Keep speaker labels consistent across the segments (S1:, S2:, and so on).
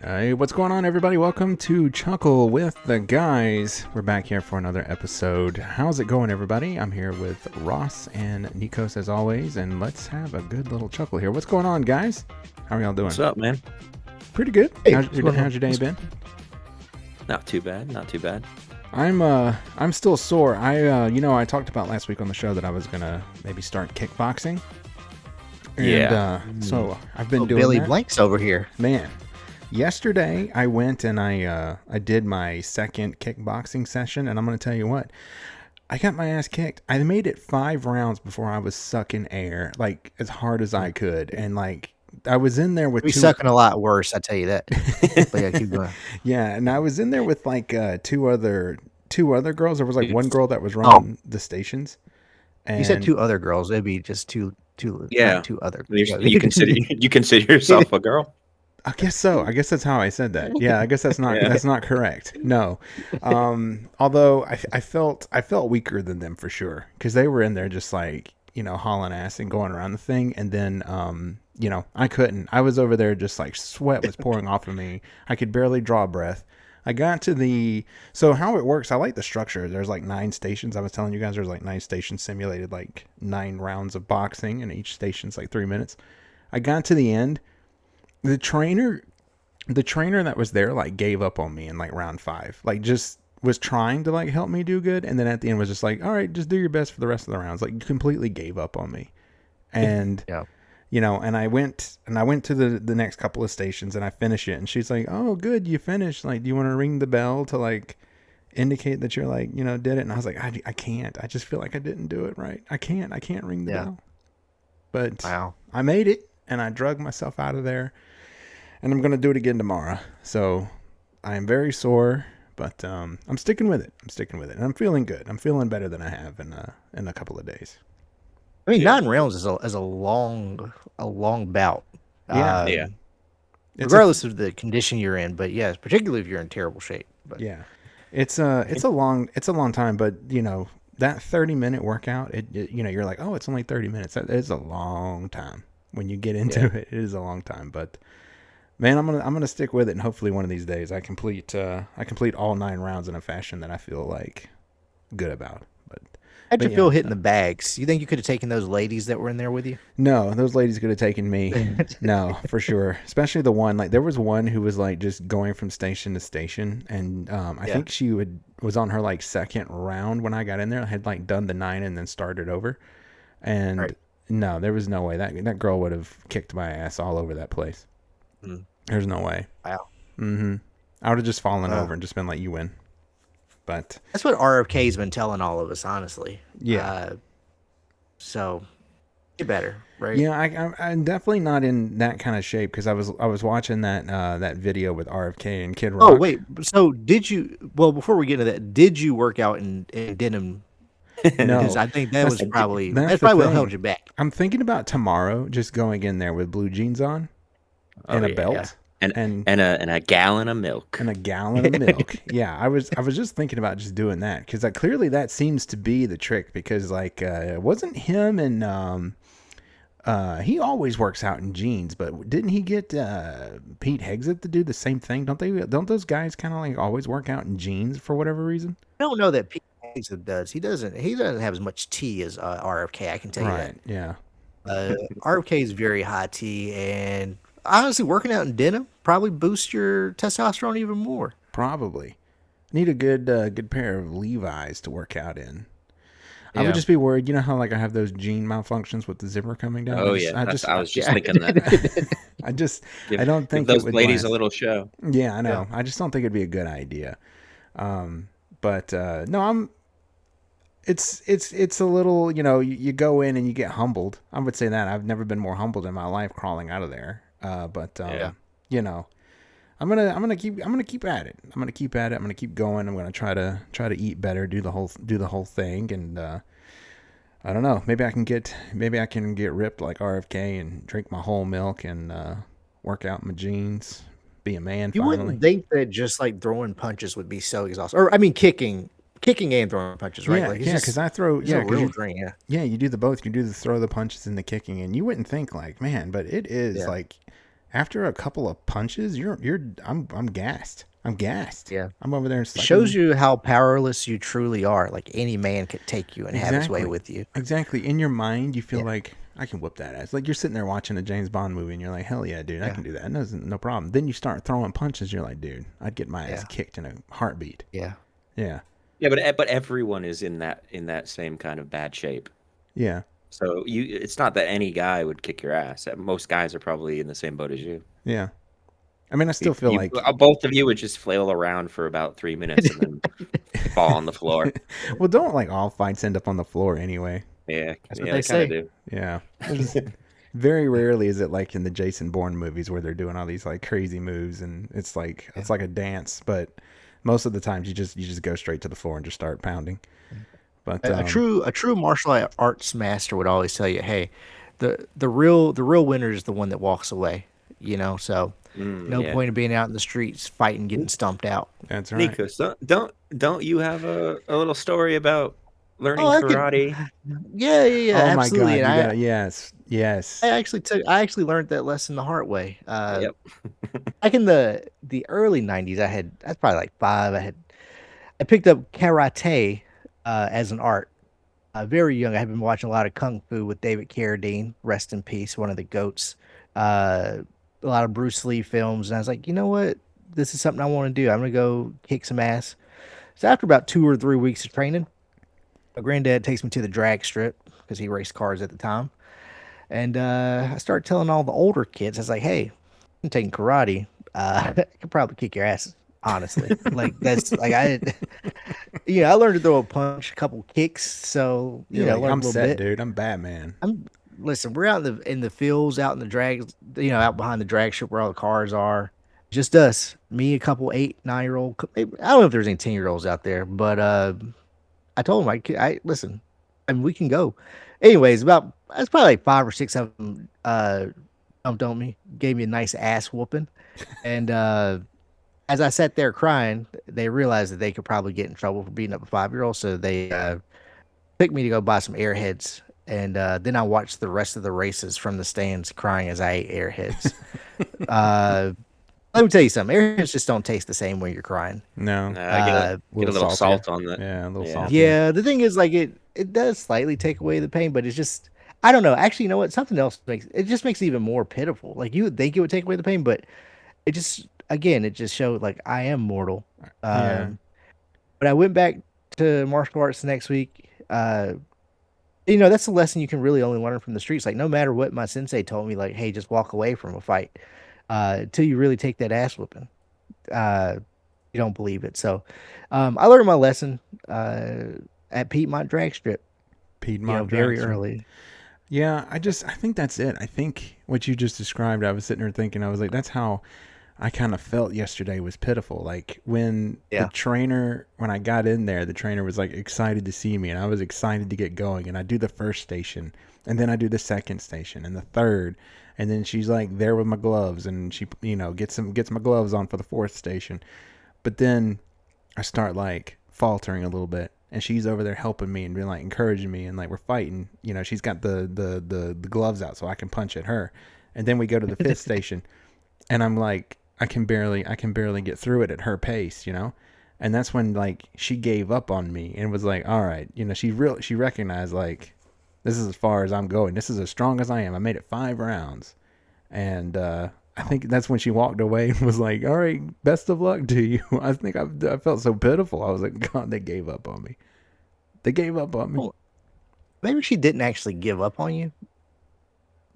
S1: Hey, what's going on, everybody? Welcome to Chuckle with the guys. We're back here for another episode. How's it going, everybody? I'm here with Ross and Nikos as always, and let's have a good little chuckle here. What's going on, guys? How are y'all doing?
S2: What's up, man?
S1: Pretty good.
S3: Hey,
S1: how's your day been?
S2: Not too bad. Not too bad.
S1: I'm still sore. I talked about last week on the show that I was gonna maybe start kickboxing. And, so I've been doing
S3: Billy
S1: that.
S3: Blanks over here.
S1: Man, yesterday I went and I did my second kickboxing session, and I'm gonna tell you what, I got my ass kicked. I made it 5 rounds before I was sucking air like as hard as I could, and like I was in there with
S3: We sucking a lot worse, I tell you that. But yeah, keep going.
S1: Yeah, and I was in there with like two other girls. There was like one girl that was running the stations. And
S3: You said 2 other girls. It'd be just two
S2: Yeah.
S3: 2 other.
S2: You consider yourself a girl?
S1: I guess so. I guess that's how I said that. Yeah, I guess that's not correct. No. Although I felt weaker than them for sure, because they were in there just like, hauling ass and going around the thing, and then I couldn't. I was over there just like sweat was pouring off of me. I could barely draw a breath. I got to so how it works, I like the structure. There's like 9 stations. I was telling you guys there's like 9 stations simulated, like 9 rounds of boxing, and each station's like 3 minutes. I got to the end. The trainer that was there like gave up on me in like round 5. Like just was trying to like help me do good, and then at the end was just like, all right, just do your best for the rest of the rounds. Like completely gave up on me. And
S3: Yeah.
S1: and I went to the next couple of stations and I finished it, and she's like, "Oh, good, you finished. Like, do you want to ring the bell to like indicate that you're like, did it?" And I was like, I can't. I just feel like I didn't do it right. I can't ring the bell. But
S3: Wow.
S1: I made it, and I drug myself out of there, and I'm going to do it again tomorrow. So I am very sore, but I'm sticking with it. And I'm feeling good. I'm feeling better than I have in a couple of days.
S3: I mean, 9 rounds is a long bout.
S1: Yeah.
S2: Yeah.
S3: Regardless of the condition you're in, but yes, particularly if you're in terrible shape. But
S1: Yeah, it's a long time, but that 30-minute workout, you're like, oh, it's only 30 minutes. That is a long time when you get into it. It is a long time, but man, I'm gonna stick with it, and hopefully one of these days I complete all 9 rounds in a fashion that I feel like good about.
S3: how'd you
S1: But
S3: feel
S1: yeah.
S3: hitting the bags? You think you could have taken those ladies that were in there with you?
S1: No, those ladies could have taken me. No, for sure. Especially the one, like there was one who was like just going from station to station, and I think she was on her like second round when I got in there. I had like done the 9 and then started over, and
S3: Right.
S1: no, there was no way that girl would have kicked my ass all over that place. There's no way.
S3: Wow.
S1: I would have just fallen over and just been like, "You win." But
S3: That's what RFK's been telling all of us, honestly.
S1: yeah.
S3: So get better, right?
S1: Yeah, I'm definitely not in that kind of shape, because I was watching that video with RFK and Kid Rock.
S3: Oh wait, so did you? Well, before we get into that, did you work out in denim?
S1: No,
S3: Because I think that's probably
S1: the
S3: what
S1: thing.
S3: held you back.
S1: I'm thinking about tomorrow just going in there with blue jeans on and a belt
S3: yeah.
S2: And a gallon of milk.
S1: and a gallon of milk. Yeah, I was just thinking about just doing that, because clearly that seems to be the trick, because like it wasn't him, and he always works out in jeans, but didn't he get Pete Hegseth to do the same thing? Don't those guys kind of like always work out in jeans for whatever reason?
S3: I don't know that Pete Hegseth does. He doesn't have as much tea as RFK. I can tell you
S1: Right. Yeah.
S3: that. RFK is very high tea, and honestly, working out in denim probably boosts your testosterone even more.
S1: Probably. Need a good pair of Levi's to work out in. I
S3: Yeah.
S1: would just be worried. You know how like I have those jean malfunctions with the zipper coming down?
S2: Oh yeah, I was just thinking that.
S1: I don't think
S2: Give those
S1: it would
S2: ladies
S1: last.
S2: a little show.
S1: Yeah, I know. I just don't think it'd be a good idea. But no, it's a little, you go in and you get humbled. I would say that I've never been more humbled in my life crawling out of there. But I'm gonna keep at it. I'm gonna keep at it. I'm gonna keep going. I'm gonna try to eat better, do the whole thing, and I don't know. Maybe I can get ripped like RFK and drink my whole milk and work out in my jeans, be a man.
S3: You
S1: finally.
S3: wouldn't think that just like throwing punches would be so exhausting, or I mean, kicking and throwing punches, right?
S1: Yeah,
S3: like, it's
S1: yeah,
S3: just-
S1: because I throw,
S3: it's
S1: yeah,
S3: a
S1: 'cause
S3: real
S1: you,
S3: drain. Yeah.
S1: yeah, you do the both. You do the throw the punches and the kicking, and you wouldn't think like, man, but it is
S3: Yeah.
S1: like, after a couple of punches, I'm gassed. I'm gassed.
S3: Yeah.
S1: I'm over there
S3: It shows
S1: sucking.
S3: you how powerless you truly are. Like any man could take you and have his way
S1: Exactly.
S3: with you.
S1: Exactly. In your mind, you feel
S3: Yeah.
S1: like I can whoop that ass. Like you're sitting there watching a James Bond movie, and you're like, hell yeah, dude, I
S3: Yeah.
S1: can do that. No problem. Then you start throwing punches. You're like, dude, I'd get my ass
S3: Yeah.
S1: kicked in a heartbeat.
S3: Yeah.
S1: Yeah.
S2: Yeah, but everyone is in that same kind of bad shape.
S1: Yeah.
S2: So it's not that any guy would kick your ass. Most guys are probably in the same boat as you.
S1: Yeah. I mean, I still feel like
S2: Both of you would just flail around for about 3 minutes and then fall on the floor.
S1: well, don't like all fights end up on the floor anyway.
S2: Yeah,
S3: That's
S2: yeah,
S3: what they
S2: kind of
S3: say.
S2: do.
S1: Yeah. Very rarely is it like in the Jason Bourne movies where they're doing all these like crazy moves and it's like a dance, but most of the times you just go straight to the floor and just start pounding. But
S3: A true martial arts master would always tell you, "Hey, the real winner is the one that walks away." You know, so no
S2: Yeah.
S3: point in being out in the streets fighting, getting stomped out.
S1: that's right.
S2: Nikos, don't you have a little story about learning
S3: Oh, I could.
S2: karate?
S3: Yeah,
S1: Oh my god,
S3: absolutely. And
S1: you got yes.
S3: I actually learned that lesson the hard way.
S2: Yep.
S3: Back in the early '90s, that's probably like 5. I picked up karate as an art. Very young. I had been watching a lot of kung fu with David Carradine, rest in peace, one of the goats. Uh, a lot of Bruce Lee films, and I was like, you know what? This is something I want to do. I'm gonna go kick some ass. So after about 2 or 3 weeks of training, my granddad takes me to the drag strip because he raced cars at the time. And I started telling all the older kids, I was like, hey, I'm taking karate. I could probably kick your ass, honestly. Like, that's like, I learned to throw a punch, a couple kicks. So,
S1: You're like,
S3: learned
S1: I'm
S3: a little
S1: set,
S3: bit.
S1: dude. I'm Batman.
S3: Listen, we're out in the fields, out in the drag, out behind the drag strip where all the cars are. Just us, me, a couple 8, 9-year-old. I don't know if there's any 10-year-olds out there, but I told him, I listen, I mean, we can go. Anyways, it's probably like 5 or 6 of them jumped on me, gave me a nice ass whooping, and as I sat there crying, they realized that they could probably get in trouble for beating up a 5-year-old, so they picked me to go buy some airheads, and then I watched the rest of the races from the stands, crying as I ate airheads. uh, Let me tell you something. Airheads just don't taste the same when you're crying.
S1: No.
S2: Get a little
S1: saltier.
S2: salt on that.
S1: Yeah, a little saltier.
S3: Yeah, the thing is, like, it does slightly take away the pain, but it's just, I don't know. Actually, you know what? Something else makes it even more pitiful. Like, you would think it would take away the pain, but it just showed like I am mortal.
S1: Yeah.
S3: But I went back to martial arts next week. That's a lesson you can really only learn from the streets. Like, no matter what my sensei told me, like, hey, just walk away from a fight until you really take that ass whooping. You don't believe it. So I learned my lesson at Piedmont Drag Strip.
S1: Piedmont
S3: very
S1: Drag Strip.
S3: early.
S1: Yeah, I think that's it. I think what you just described, I was sitting there thinking, I was like, that's how I kind of felt yesterday was pitiful. Like when when I got in there, the trainer was like excited to see me and I was excited to get going. And I do the first station and then I do the second station and the third. And then she's like there with my gloves and she, gets my gloves on for the fourth station. But then I start like faltering a little bit. And she's over there helping me and being like encouraging me and like we're fighting. She's got the gloves out so I can punch at her. And then we go to the fifth station and I'm like, I can barely get through it at her pace, And that's when like she gave up on me and was like, all right, she recognized like this is as far as I'm going. This is as strong as I am. I made it 5 rounds. And I think that's when she walked away and was like, all right, best of luck to you. I think I felt so pitiful. I was like, God, they gave up on me. They gave up on me.
S3: Well, maybe she didn't actually give up on you.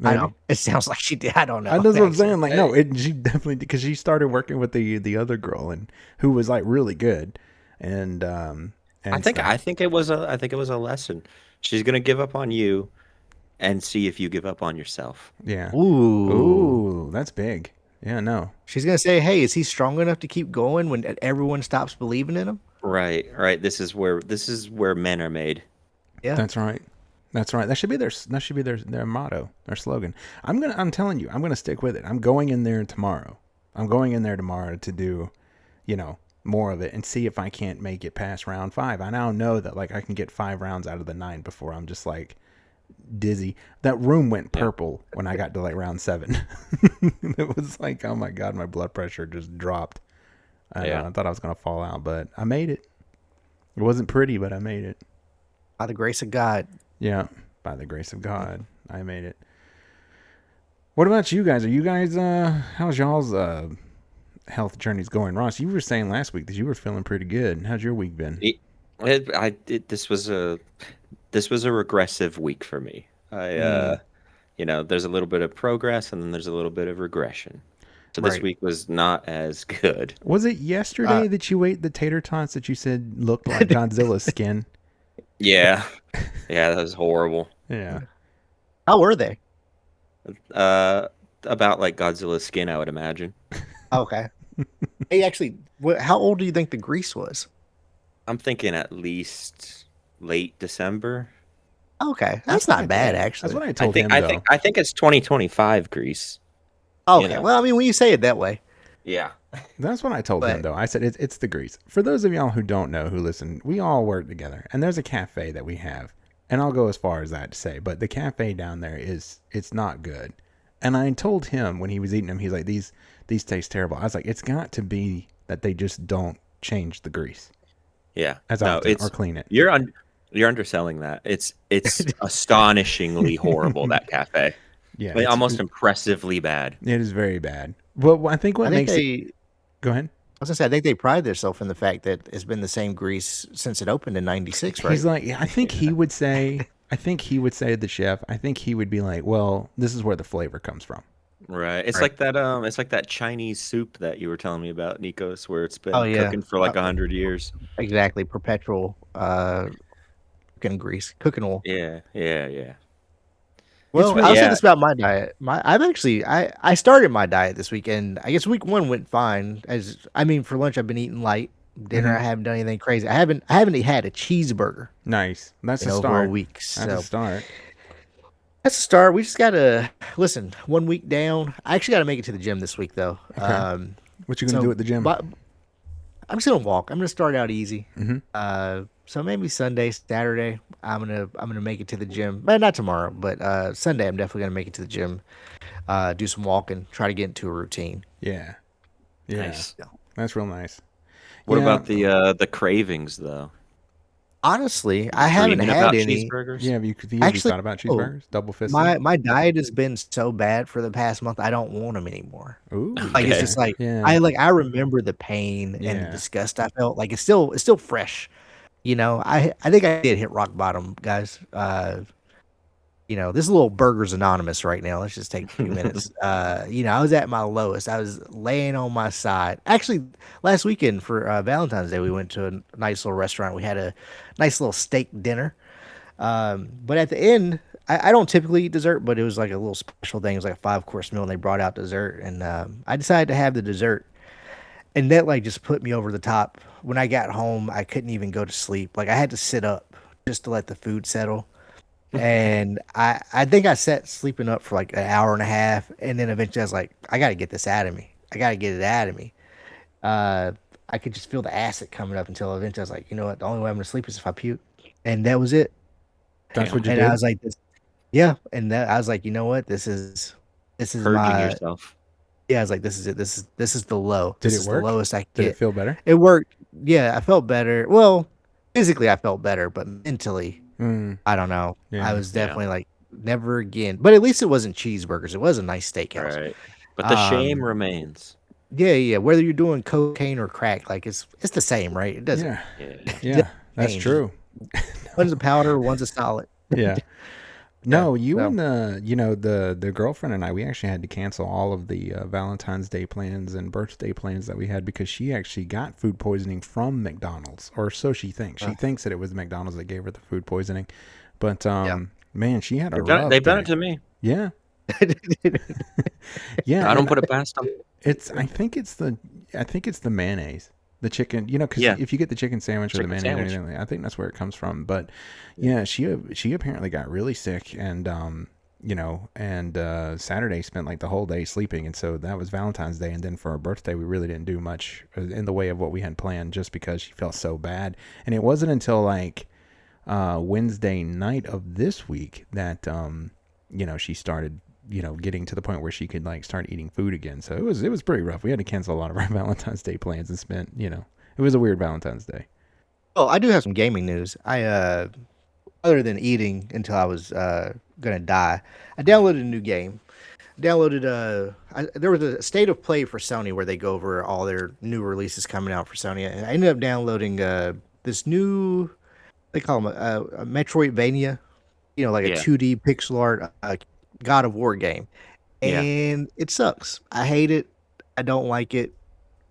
S1: Maybe.
S3: I know. It sounds like she did. I don't know.
S1: That's what I'm saying. Like, no, she definitely, because she started working with the other girl and who was like really good. And
S2: I think it was a lesson. She's gonna give up on you and see if you give up on yourself.
S1: Yeah.
S3: Ooh,
S1: that's big. Yeah, no.
S3: She's gonna say, "Hey, is he strong enough to keep going when everyone stops believing in him?"
S2: Right. This is where men are made.
S3: Yeah,
S1: that's right. That's right. That should be their motto, their slogan. I'm telling you, I'm gonna stick with it. I'm going in there tomorrow. To do, more of it and see if I can't make it past round 5. I now know that like I can get 5 rounds out of the 9 before I'm just like dizzy. That room went purple when I got to like round 7. It was like, oh my God, my blood pressure just dropped. I thought I was going to fall out, but I made it. It wasn't pretty, but I made it.
S3: By the grace of God.
S1: Yeah, by the grace of God, I made it. What about you guys? Are you guys, how's y'all's health journeys going? Ross, you were saying last week that you were feeling pretty good. How's your week been?
S2: This was a regressive week for me. There's a little bit of progress and then there's a little bit of regression. So this week was not as good.
S1: Was it yesterday that you ate the tater tots that you said looked like Godzilla's skin?
S2: Yeah. Yeah, that was horrible.
S1: Yeah.
S3: How were they?
S2: About like Godzilla's skin, I would imagine.
S3: Okay. Hey, actually, how old do you think the grease was?
S2: I'm thinking at least late December.
S3: Okay, that's not bad, actually.
S1: That's what I told him, though.
S2: I think it's 2025 grease.
S3: Okay, well, I mean, when you say it that way.
S2: Yeah.
S1: That's what I told him, though. I said, it's the grease. For those of y'all who don't know, who listen, we all work together. And there's a cafe that we have. And I'll go as far as that to say. But the cafe down there it's not good. And I told him when he was eating them, he's like, these taste terrible. I was like, it's got to be that they just don't change the grease.
S2: Yeah.
S1: As often, or clean it.
S2: You're underselling that. It's astonishingly horrible, that cafe.
S1: Yeah.
S2: Like, almost impressively bad.
S1: It is very bad. Well, I think what makes it... Go ahead.
S3: I was going to say, I think they pride themselves in the fact that it's been the same grease since it opened in 96, right?
S1: He's like, I think he would say, the chef, I think he would be like, well, this is where the flavor comes from.
S2: Right. It's like that Chinese soup that you were telling me about, Nikos, where it's been cooking for like 100 years.
S3: Exactly. Perpetual cooking grease, cooking oil.
S2: Yeah.
S3: Well, I'll say this about my diet. I started my diet this weekend. I guess week 1 went fine. For lunch I've been eating light. Dinner I haven't done anything crazy. I haven't had a cheeseburger.
S1: Nice. That's a
S3: start.
S1: Over
S3: a week.
S1: That's a start.
S3: That's a start. We just gotta listen. 1 week down. I actually gotta make it to the gym this week though.
S1: Okay. What you gonna do at the gym?
S3: I'm just gonna walk. I'm gonna start out easy. So maybe Sunday, Saturday, I'm gonna make it to the gym. But not tomorrow, but Sunday I'm definitely gonna make it to the gym. Do some walking, try to get into a routine.
S1: Yeah.
S2: Nice.
S1: That's real nice.
S2: What about the cravings though?
S3: Honestly, I haven't had any.
S2: Cheeseburgers?
S1: Yeah, have you thought about cheeseburgers? Double fisted?
S3: My diet has been so bad for the past month. I don't want them anymore.
S1: Ooh,
S3: like it's just like I remember the pain and the disgust I felt. Like it's still fresh. I think I did hit rock bottom, guys. This is a little Burgers Anonymous right now. Let's just take a few minutes. I was at my lowest. I was laying on my side. Actually, last weekend for Valentine's Day, we went to a nice little restaurant. We had a nice little steak dinner. But at the end, I don't typically eat dessert, but it was like a little special thing. It was like a 5-course meal, and they brought out dessert. And I decided to have the dessert. And that like just put me over the top. When I got home, I couldn't even go to sleep. Like I had to sit up just to let the food settle. And I think I sat sleeping up for like an hour and a half, and then eventually I was like, I gotta get this out of me. I gotta get it out of me. I could just feel the acid coming up until eventually I was like, you know what? The only way I'm gonna sleep is if I puke, and that was it.
S1: That's what you
S3: did.
S1: And
S3: I was like, yeah. And I was like, you know what? This is
S2: purging yourself.
S3: Yeah, I was like, this is it. This is the low.
S1: Did
S3: this
S1: it work?
S3: The lowest I could
S1: Did
S3: get.
S1: It feel better?
S3: It worked. Yeah, I felt better. Well, physically I felt better, but mentally. I don't know. Yeah, I was definitely like, never again. But at least it wasn't cheeseburgers. It was a nice steakhouse.
S2: Right. But the shame remains.
S3: Yeah. Whether you're doing cocaine or crack, like it's the same, right? It doesn't.
S1: Yeah. That's true.
S3: One's a powder, one's a solid.
S1: Yeah. No, and the girlfriend and I, we actually had to cancel all of the Valentine's Day plans and birthday plans that we had because she actually got food poisoning from McDonald's, or so she thinks. She thinks that it was McDonald's that gave her the food poisoning, but man, she had a rough
S2: They've done it to me.
S1: Yeah. Yeah.
S2: I don't put it past them.
S1: I think it's the mayonnaise. The chicken, because if you get the chicken sandwich or the mayonnaise or anything, I think that's where it comes from. But yeah, she apparently got really sick, and Saturday spent like the whole day sleeping, and so that was Valentine's Day. And then for her birthday, we really didn't do much in the way of what we had planned, just because she felt so bad. And it wasn't until like Wednesday night of this week that she started getting to the point where she could like start eating food again. So it was pretty rough. We had to cancel a lot of our Valentine's Day plans and spent it was a weird Valentine's Day.
S3: Oh, I do have some gaming news. Other than eating until I was gonna die, I downloaded a new game. There was a state of play for Sony where they go over all their new releases coming out for Sony, and I ended up downloading this new, they call them a Metroidvania, like a 2D pixel art God of War game, and it sucks. I hate it. I don't like it.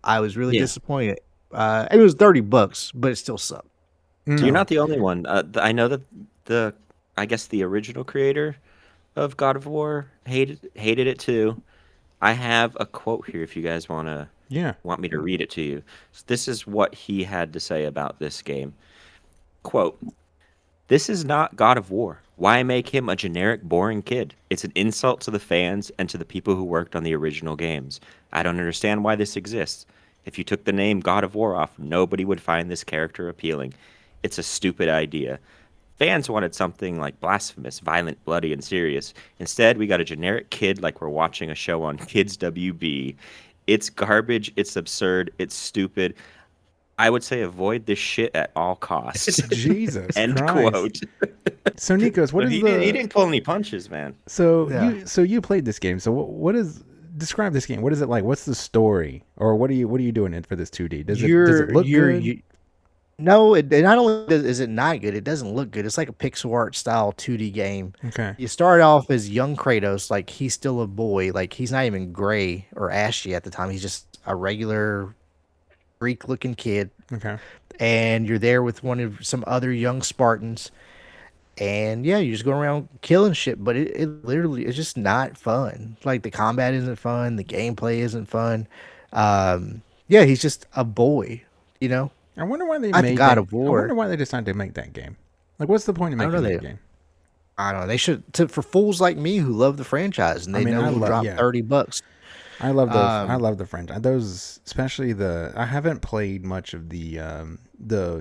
S3: I was really disappointed. It was $30, but it still sucked.
S2: So you're not the only one. I know that I guess the original creator of God of War hated it too. I have a quote here if you guys want me to read it to you. So this is what he had to say about this game. Quote, "This is not God of War. Why make him a generic, boring kid? It's an insult to the fans and to the people who worked on the original games. I don't understand why this exists. If you took the name God of War off, nobody would find this character appealing. It's a stupid idea. Fans wanted something like blasphemous, violent, bloody, and serious. Instead, we got a generic kid like we're watching a show on Kids WB. It's garbage, it's absurd, it's stupid. I would say avoid this shit at all costs."
S1: Jesus
S2: End
S1: Christ.
S2: quote.
S1: So Nikos,
S2: He didn't pull any punches, man.
S1: So you played this game. So what is describe this game? What is it like? What's the story? Or what are you doing in for this 2D? Does it look good?
S3: No, it not only is it not good, it doesn't look good. It's like a pixel art style 2D game.
S1: Okay.
S3: You start off as young Kratos, like he's still a boy, like he's not even gray or ashy at the time. He's just a regular Greek looking kid.
S1: Okay.
S3: And you're there with some other young Spartans. And yeah, you just go around killing shit, but it literally it's just not fun. Like the combat isn't fun, the gameplay isn't fun. He's just a boy,
S1: I wonder why they
S3: made God of War.
S1: I wonder why they decided to make that game. Like, what's the point of making that game?
S3: I don't know. They should for fools like me who love the franchise and they know it'll drop $30.
S1: I love those. I love the franchise. Those, especially I haven't played much of the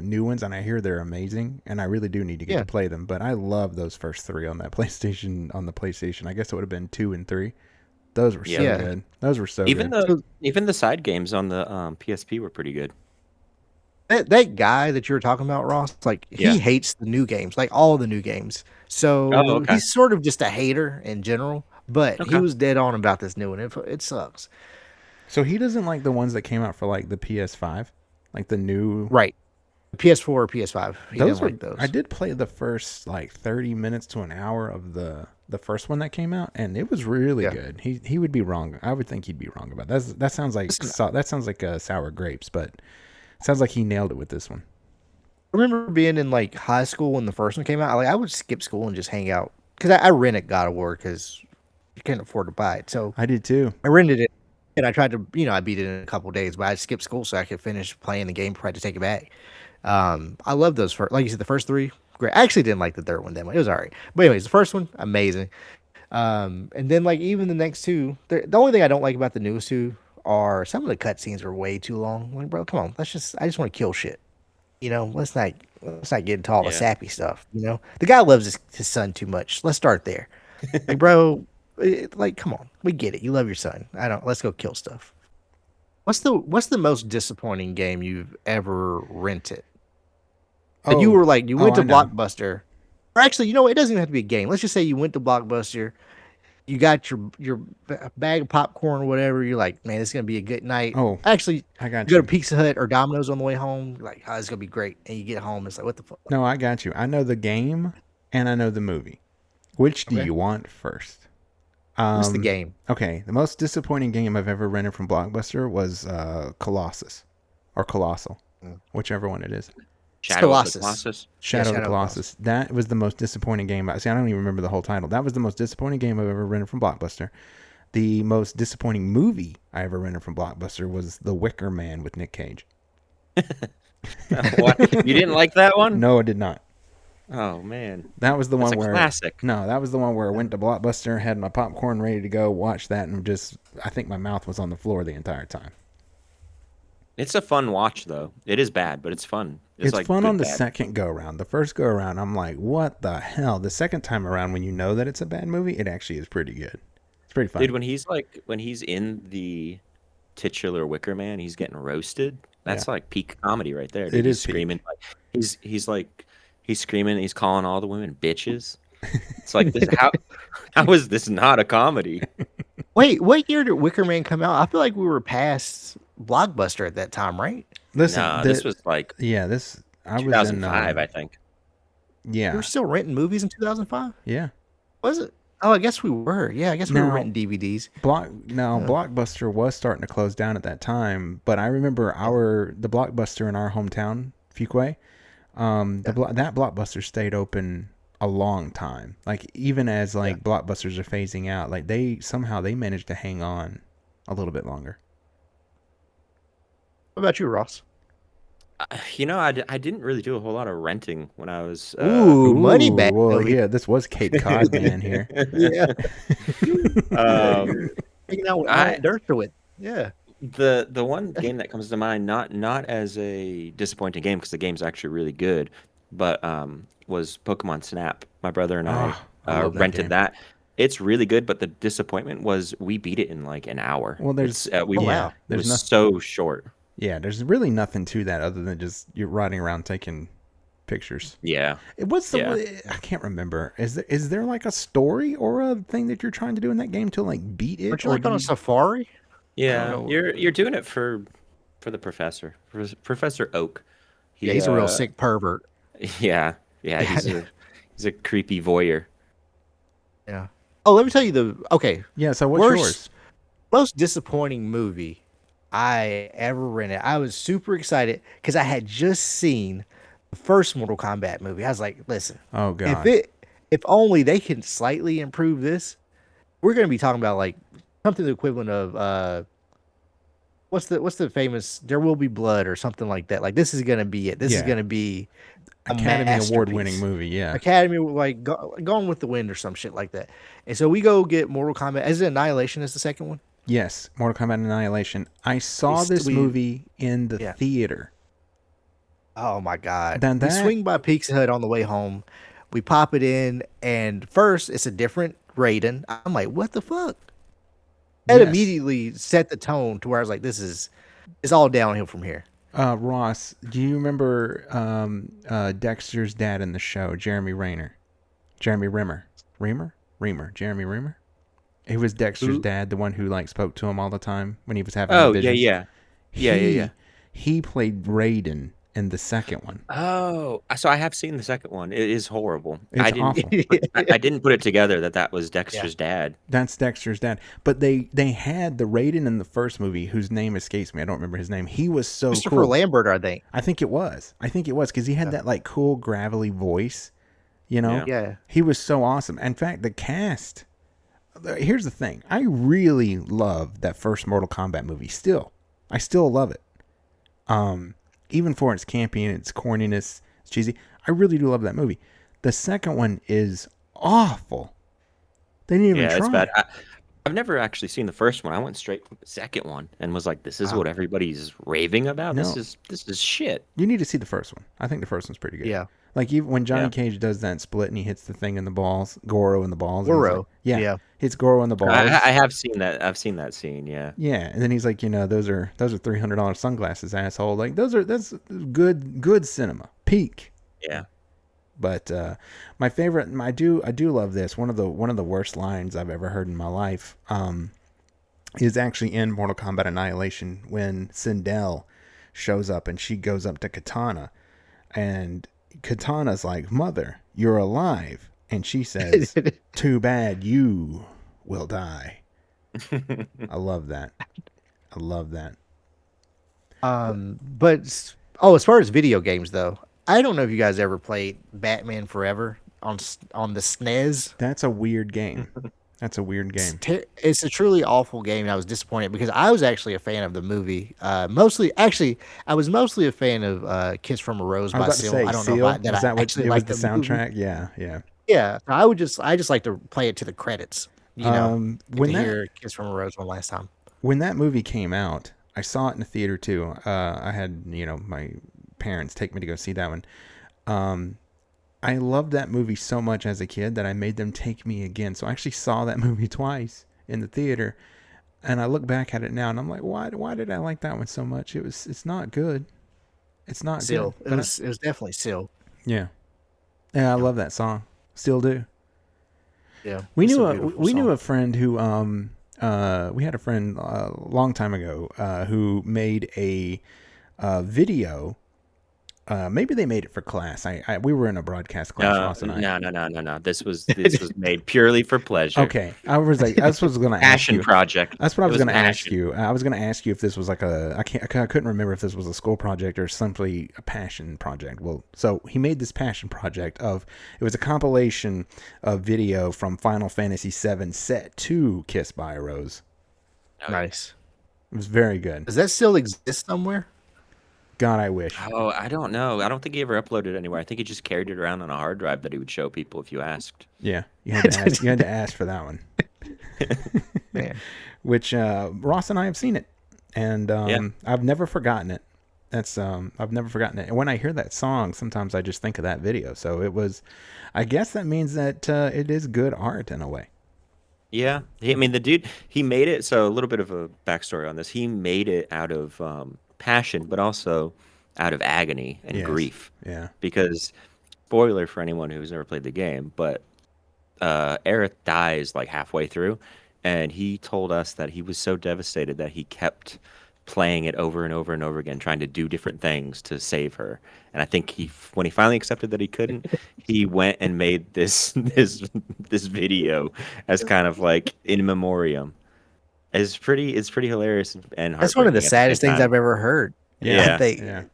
S1: new ones, and I hear they're amazing, and I really do need to get to play them. But I love those first three on that PlayStation. On the PlayStation, I guess it would have been 2 and 3. Those were so good. Those were so good.
S2: Even the side games on the PSP were pretty good.
S3: That guy that you were talking about, Ross, like he hates the new games, like all the new games. So he's sort of just a hater in general. But he was dead on about this new one. It sucks.
S1: So he doesn't like the ones that came out for like the PS5, like the new
S3: PS4 or PS5. He didn't like those.
S1: I did play the first like 30 minutes to an hour of the first one that came out, and it was really good. He would be wrong. I would think he'd be wrong about that. That sounds like sour grapes, but it sounds like he nailed it with this one.
S3: I remember being in like high school when the first one came out. I would skip school and just hang out because I rented God of War because you couldn't afford to buy it. So
S1: I did too.
S3: I rented it and I tried to, I beat it in a couple of days, but I skipped school so I could finish playing the game before I had to take it back. I love those like you said, the first three, great. I actually didn't like the third one that much. It was all right. But anyways, the first one, amazing. And then like even the next two, the only thing I don't like about the newest two are some of the cutscenes are way too long. Like, bro, come on, I just want to kill shit. Let's not get into all the sappy stuff. The guy loves his son too much. Let's start there. Like, bro, like, come on, we get it. You love your son. Let's go kill stuff. What's the most disappointing game you've ever rented? And you were like, you went to Blockbuster, or actually, it doesn't even have to be a game. Let's just say you went to Blockbuster, you got your bag of popcorn or whatever. You're like, man, this is gonna be a good night.
S1: Oh,
S3: actually,
S1: I got
S3: you.
S1: You
S3: Go to Pizza Hut or Domino's on the way home. You're like, it's gonna be great. And you get home, it's like, what the fuck?
S1: No, I got you. I know the game and I know the movie. Which do you want first?
S3: What's the game?
S1: Okay, the most disappointing game I've ever rented from Blockbuster was Colossus or Colossal, whichever one it is.
S2: Shadow of the Colossus.
S1: Shadow of the Colossus. That was the most disappointing game. See, I don't even remember the whole title. That was the most disappointing game I've ever rented from Blockbuster. The most disappointing movie I ever rented from Blockbuster was The Wicker Man with Nick Cage.
S2: What? You didn't like that one?
S1: No, I did not.
S2: Oh man,
S1: that was the one where
S2: classic.
S1: No, that was the one where I went to Blockbuster, had my popcorn ready to go, watched that, and I think my mouth was on the floor the entire time.
S2: It's a fun watch though. It is bad, but it's fun. It's
S1: It's
S2: like
S1: fun
S2: good
S1: on the
S2: bad.
S1: second go around. The first go around, I'm like, what the hell? The second time around, when you know that it's a bad movie, it actually is pretty good. It's pretty
S2: Dude,
S1: funny.
S2: when he's in the titular Wicker Man, he's getting roasted.
S1: Yeah,
S2: That's like peak comedy right there,
S1: it
S2: dude. He's
S1: is
S2: screaming
S1: peak.
S2: like he's screaming, he's calling all the women bitches. It's like this how is this not a comedy?
S3: Wait, what year did Wicker Man come out? I feel like we were past Blockbuster at that time, right?
S1: Listen,
S2: Nah, this was like
S1: this I was in
S2: 2005, I think.
S3: We were
S1: yeah,
S3: still renting movies in 2005.
S1: yeah.
S3: Was it? Oh, I guess we were. Yeah, I guess we were
S1: Now
S3: renting DVDs. Uh,
S1: Blockbuster was starting to close down at that time, but I remember
S3: yeah,
S1: the Blockbuster in our hometown, Fuquay.
S3: yeah.
S1: That Blockbuster stayed open a long time. Like even as
S3: Yeah.
S1: like Blockbusters are phasing out, like they managed to hang on a little bit longer.
S3: What about you, Ross?
S2: I didn't really do a whole lot of renting when I was
S3: Ooh, money
S1: Ooh,
S3: back
S1: well,
S3: over
S1: yeah, this was Cape Cod man here.
S3: here. Yeah,
S2: um
S3: hanging out with
S2: I
S3: Alan Dershowitz. Yeah.
S2: the one game that comes to mind, not as a disappointing game because the game's actually really good, but was Pokemon Snap. My brother and I
S1: Oh, I love that
S2: rented
S1: game.
S2: that. It's really good, but the disappointment was we beat it in like an hour.
S1: Well,
S2: It's we
S3: Oh
S1: yeah,
S3: wow.
S2: it
S1: there's
S2: was
S1: nothing.
S2: so short.
S1: Yeah, there's really nothing to that other than just you're riding around taking pictures.
S2: Yeah,
S1: What's
S2: yeah.
S1: I can't remember. Is there like a story or a thing that you're trying to do in that game to like beat it,
S3: Aren't you
S1: or
S3: like
S1: do
S3: on a
S1: you?
S3: safari? I don't
S2: Yeah,
S3: know.
S2: you're doing it for the professor, Professor Oak.
S3: Yeah,
S2: He
S3: he's a real sick pervert.
S2: yeah, yeah, he's a creepy voyeur.
S3: Yeah. Oh, let me tell you
S1: Yeah. So what's
S3: worst,
S1: yours?
S3: most disappointing movie I ever rented. I was super excited because I had just seen the first Mortal Kombat movie. I was like, listen,
S1: Oh
S3: if
S1: God.
S3: it if only they can slightly improve this, we're gonna be talking about like something the equivalent of what's the famous There Will Be Blood or something like that. Like this is gonna be it. This is
S1: Yeah.
S3: gonna be a
S1: Academy Award winning
S3: masterpiece.
S1: movie. Yeah.
S3: Academy like Gone with the Wind or some shit like that. And so we go get Mortal Kombat. Is it Annihilation? Is the second one?
S1: Yes. Mortal Kombat Annihilation. I
S3: We
S1: saw
S3: st-
S1: this
S3: we
S1: movie in the
S3: yeah.
S1: theater.
S3: Oh my god.
S1: Then
S3: We
S1: that.
S3: swing by Pizza Hut on the way home. We pop it in, and first it's a different Raiden. I'm like, what the fuck? That
S1: Yes.
S3: immediately set the tone to where I was like, it's all downhill from here.
S1: Ross, do you remember Dexter's dad in the show, Jeremy Rayner? Jeremy Rimmer. Jeremy Rimmer? He was Dexter's
S3: Who?
S1: dad, the one who like spoke to him all the time when he was having the
S2: Oh yeah,
S1: visions.
S2: yeah, yeah, yeah, yeah.
S1: He he played Raiden in the second one.
S2: Oh, so I have seen the second one. It is horrible.
S1: It's awful.
S2: I didn't put it together that was
S3: Yeah.
S2: Dexter's dad.
S1: That's Dexter's dad. But they had the Raiden in the first movie, whose name escapes me. I don't remember his name. He was so
S3: Christopher
S1: cool.
S3: Lambert, I think.
S1: I think it was. Because he had
S3: Yeah.
S1: that like cool gravelly voice. You know,
S2: Yeah.
S3: Yeah.
S1: he was so awesome. In fact, the cast. Here's the thing. I really love that first Mortal Kombat movie. Still, I still love it. Even for its campy and its corniness, it's cheesy. I really do love that movie. The second one is awful. They didn't even
S2: Yeah,
S1: try.
S2: it's bad. I've never actually seen the first one. I went straight for the second one and was like, "This is
S3: Wow.
S2: what everybody's raving about.
S1: No,
S2: This is shit."
S1: you need to see the first one. I think the first one's pretty good.
S3: Yeah.
S1: Like even when Johnny
S2: Yeah,
S1: Cage does that split and he hits the thing in the balls, Goro in the balls. And he's like,
S3: Goro.
S1: yeah,
S3: Yeah.
S1: hits Goro in the balls.
S2: I have seen that. I've seen that scene. Yeah,
S1: Yeah, and then he's like, those are $300 sunglasses, asshole. Like that's good cinema, peak.
S2: yeah.
S1: But my favorite, I do love this. One of the worst lines I've ever heard in my life is actually in Mortal Kombat Annihilation when Sindel shows up and she goes up to Katana, and Katana's like, "Mother, you're alive," and she says, "Too bad you will die." I love that. I love that.
S3: As far as video games though, I don't know if you guys ever played Batman Forever on the SNES.
S1: That's a weird game. That's a weird
S3: It's,
S1: game.
S3: it's a truly awful game, and I was disappointed because I was actually a fan of the movie. Mostly, actually, I was mostly a fan of "Kiss from a Rose"
S1: I was
S3: by
S1: about to
S3: Seal.
S1: say
S3: I don't know
S1: Seal.
S3: if that
S1: Is
S3: I
S1: that what
S3: actually
S1: it was?
S3: like
S1: The
S3: the movie.
S1: soundtrack. Yeah, yeah.
S3: Yeah, I just like to play it to the credits. Get
S1: When
S3: to
S1: that
S3: hear "Kiss from a Rose" one last time.
S1: when that movie came out, I saw it in the theater too. I had my parents take me to go see that one. I loved that movie so much as a kid that I made them take me again. So I actually saw that movie twice in the theater, and I look back at it now and I'm like, why did I like that one so much? It's not good. It's not
S3: Seal.
S1: good.
S3: It was definitely Seal.
S1: Yeah. I love that song. Still do.
S3: Yeah.
S1: We knew a friend who we had a friend a long time ago who made a video. Maybe they made it for class. We were in a broadcast class, Ross and I.
S2: No. This was made purely for pleasure.
S1: Okay, that's what I was going to ask you.
S2: Passion project.
S1: That's what I was going to ask you. I was going to ask you if this was like I couldn't remember if this was a school project or simply a passion project. Well, so he made this passion project it was a compilation of video from Final Fantasy VII set to Kiss by a Rose.
S3: Nice.
S1: It was very good.
S3: Does that still exist somewhere?
S1: God, I wish.
S2: Oh, I don't know. I don't think he ever uploaded it anywhere. I think he just carried it around on a hard drive that he would show people if you asked.
S1: Yeah, you had to ask. You had to ask for that one.
S3: Man.
S1: Which Ross and I have seen it, and I've never forgotten it. I've never forgotten it. And when I hear that song, sometimes I just think of that video. So it was, I guess that means that it is good art in a way.
S2: Yeah, I mean the dude, he made it. So a little bit of a backstory on this. He made it out of passion, but also out of agony and grief.
S1: Yeah.
S2: Because, spoiler for anyone who's never played the game, but Aerith dies like halfway through, and he told us that he was so devastated that he kept playing it over and over and over again, trying to do different things to save her. And I think when he finally accepted that he couldn't, he went and made this video as kind of like in memoriam. It's pretty hilarious and
S3: that's one of the saddest things I've ever heard.
S2: Yeah.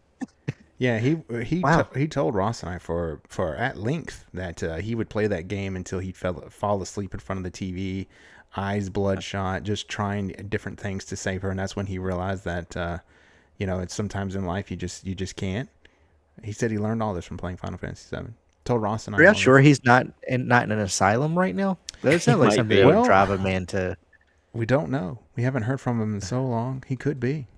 S1: Yeah, he
S3: Wow.
S1: he told Ross and I for at length that he would play that game until he'd fall asleep in front of the TV, eyes bloodshot, just trying different things to save her. And that's when he realized that it's sometimes in life you just can't. He said he learned all this from playing Final Fantasy VII. Told Ross and I.
S3: Are you sure he's not in an asylum right now? That sounds like something that would drive a man to.
S1: We don't know. We haven't heard from him in so long. He could be.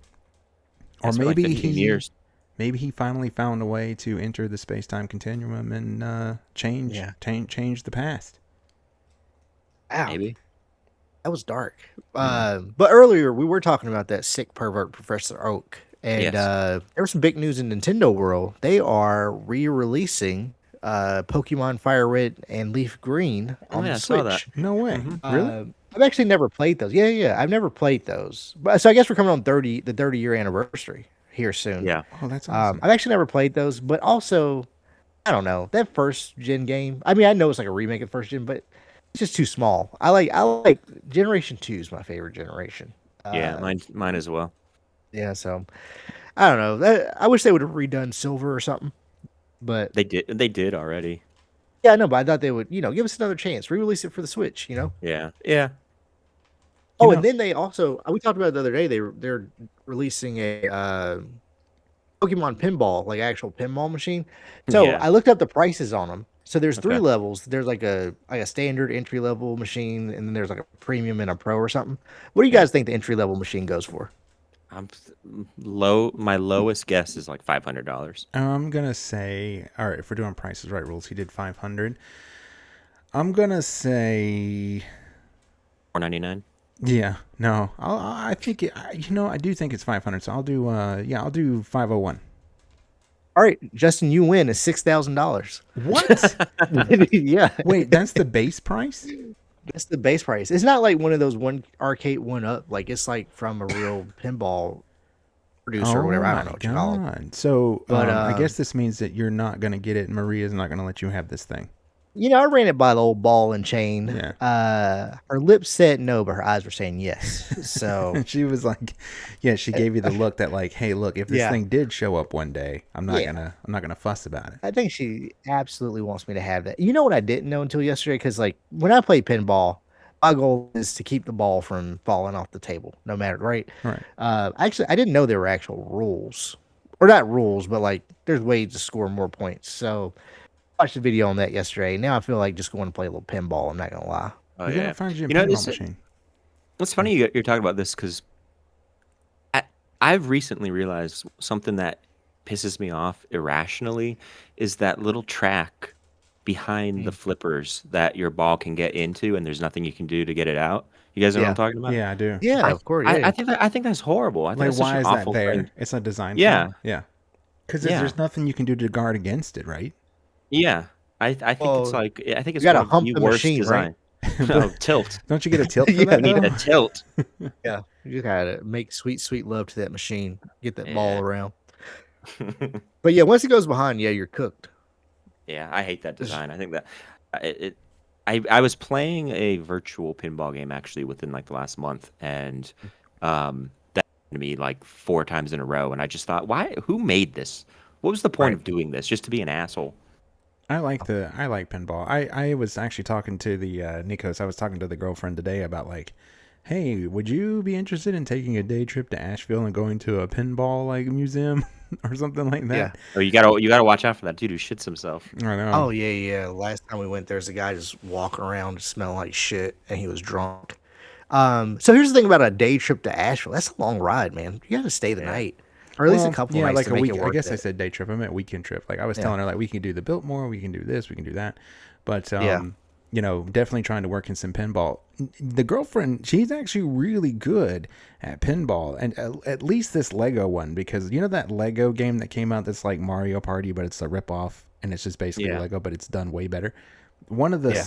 S1: Or
S2: That's
S1: maybe
S2: like 15 years.
S1: Maybe he finally found a way to enter the space-time continuum and change the past.
S3: Ow.
S2: Maybe.
S3: That was dark. But earlier we were talking about that sick pervert Professor Oak, and there was some big news in Nintendo world. They are re-releasing Pokemon Fire Red and Leaf Green on the Switch.
S2: I saw that.
S1: No way. Really?
S3: I've actually never played those. Yeah. I've never played those. But so I guess we're coming on the 30-year anniversary here soon.
S2: Yeah.
S1: Oh, that's awesome.
S3: I've actually never played those, but also I don't know, that first gen game. I mean, I know it's like a remake of first gen, but it's just too small. I like Generation 2 is my favorite generation.
S2: Yeah, mine as well.
S3: Yeah, so I don't know. I wish they would have redone Silver or something. But
S2: They did already.
S3: yeah, I know, but I thought they would, give us another chance. Re-release it for the Switch,
S2: Yeah. Yeah.
S3: Oh, and then they also we talked about it the other day. They're releasing a Pokemon pinball, like actual pinball machine. So
S2: Yeah.
S3: I looked up the prices on them. So there's three
S2: Okay.
S3: levels. There's like a standard entry level machine, and then there's like a premium and a pro or something. What do you guys think the entry level machine goes for?
S2: I'm low. My lowest guess is like $500.
S1: I'm gonna say, all right, if we're doing Prices Right rules, he did 500. I'm gonna say,
S2: $499.
S1: yeah, no, I think I do think it's 500. So I'll do 501.
S3: All right, Justin, you win. It's $6,000.
S1: What?
S3: Yeah,
S1: Wait, that's the base price?
S3: that's the base price. It's not like one of those one arcade one up. Like it's like from a real pinball producer or whatever. I don't know what you call them.
S1: So,
S3: But,
S1: I guess this means that you're not gonna get it. Maria's not gonna let you have this thing.
S3: I ran it by the old ball and chain.
S1: Yeah.
S3: Her lips said no, but her eyes were saying yes. So
S1: She was like, yeah, she gave you the look that like, hey, look, if this
S3: Yeah.
S1: thing did show up one day, I'm not gonna fuss about it.
S3: I think she absolutely wants me to have that. You know what I didn't know until yesterday? Because like when I play pinball, my goal is to keep the ball from falling off the table, no matter, right?
S1: Right.
S3: Actually, I didn't know there were actual rules, or not rules, but like there's ways to score more points. So I watched a video on that yesterday. Now I feel like just going to play a little pinball. I'm not gonna lie.
S2: Oh,
S1: You
S2: yeah.
S1: gotta find you a
S2: You know,
S1: pinball
S2: this-
S1: machine.
S2: It's funny you're talking about this because I've recently realized something that pisses me off irrationally is that little track behind the
S3: Mm.
S2: flippers that your ball can get into, and there's nothing you can do to get it out. You guys know what I'm
S3: Yeah.
S2: talking about?
S1: Yeah, I do.
S3: Yeah,
S2: I
S3: of course.
S2: I,
S3: Yeah.
S2: I think I think that's horrible. I think
S1: Like,
S2: that's such
S1: why
S2: an
S1: is that
S2: awful thing.
S1: there? It's a design
S2: Yeah,
S1: flaw. Yeah, because
S2: yeah,
S1: there's nothing you can do to guard against it, right?
S2: yeah. I think it's
S3: Well,
S2: like I think
S3: you
S2: it's
S3: got
S2: one
S3: to
S2: of
S3: hump
S2: the
S3: the
S2: worst
S3: machine, right?
S2: design.
S1: But
S2: No, tilt.
S1: don't you get a tilt for
S3: Yeah.
S1: that
S2: You need
S1: though?
S2: a tilt.
S3: Yeah. You just gotta make sweet, sweet love to that machine. Get that ball
S2: Yeah.
S3: around. But yeah, once it goes behind, yeah, you're cooked.
S2: Yeah, I hate that
S3: Just-
S2: design. I think that it. I was playing a virtual pinball game actually within like the last month, and that happened to me like 4 times in a row, and I just thought, why? Who made this? What was the point
S3: Right.
S2: of doing this? Just to be an asshole?
S1: I like pinball. I was actually talking to the Nikos. I was talking to the girlfriend today about like, hey, would you be interested in taking a day trip to Asheville and going to a pinball like museum or something like
S3: Yeah.
S1: that?
S2: Oh, you gotta watch out for that dude who shits himself.
S1: I know.
S3: Oh yeah, yeah. Last time we went, there's a guy just walking around smelling like shit, and he was drunk. So here's the thing about a day trip to Asheville. That's a long ride, man. You got to stay the
S2: Yeah.
S3: night, or at least a
S1: Well,
S3: couple
S1: yeah,
S3: nights
S1: like
S3: to
S1: a
S3: make
S1: week.
S3: it
S1: I
S3: worth
S1: guess I
S3: it.
S1: said day trip. I meant weekend trip. Like I was
S3: Yeah,
S1: telling her, like we can do the Biltmore, we can do this, we can do that. But
S3: yeah,
S1: you know, definitely trying to work in some pinball. The girlfriend, she's actually really good at pinball, and at least this Lego one, because you know that Lego game that came out that's like Mario Party, but it's a ripoff, and it's just basically
S2: Yeah.
S1: Lego, but it's done way better. One of the
S3: yeah.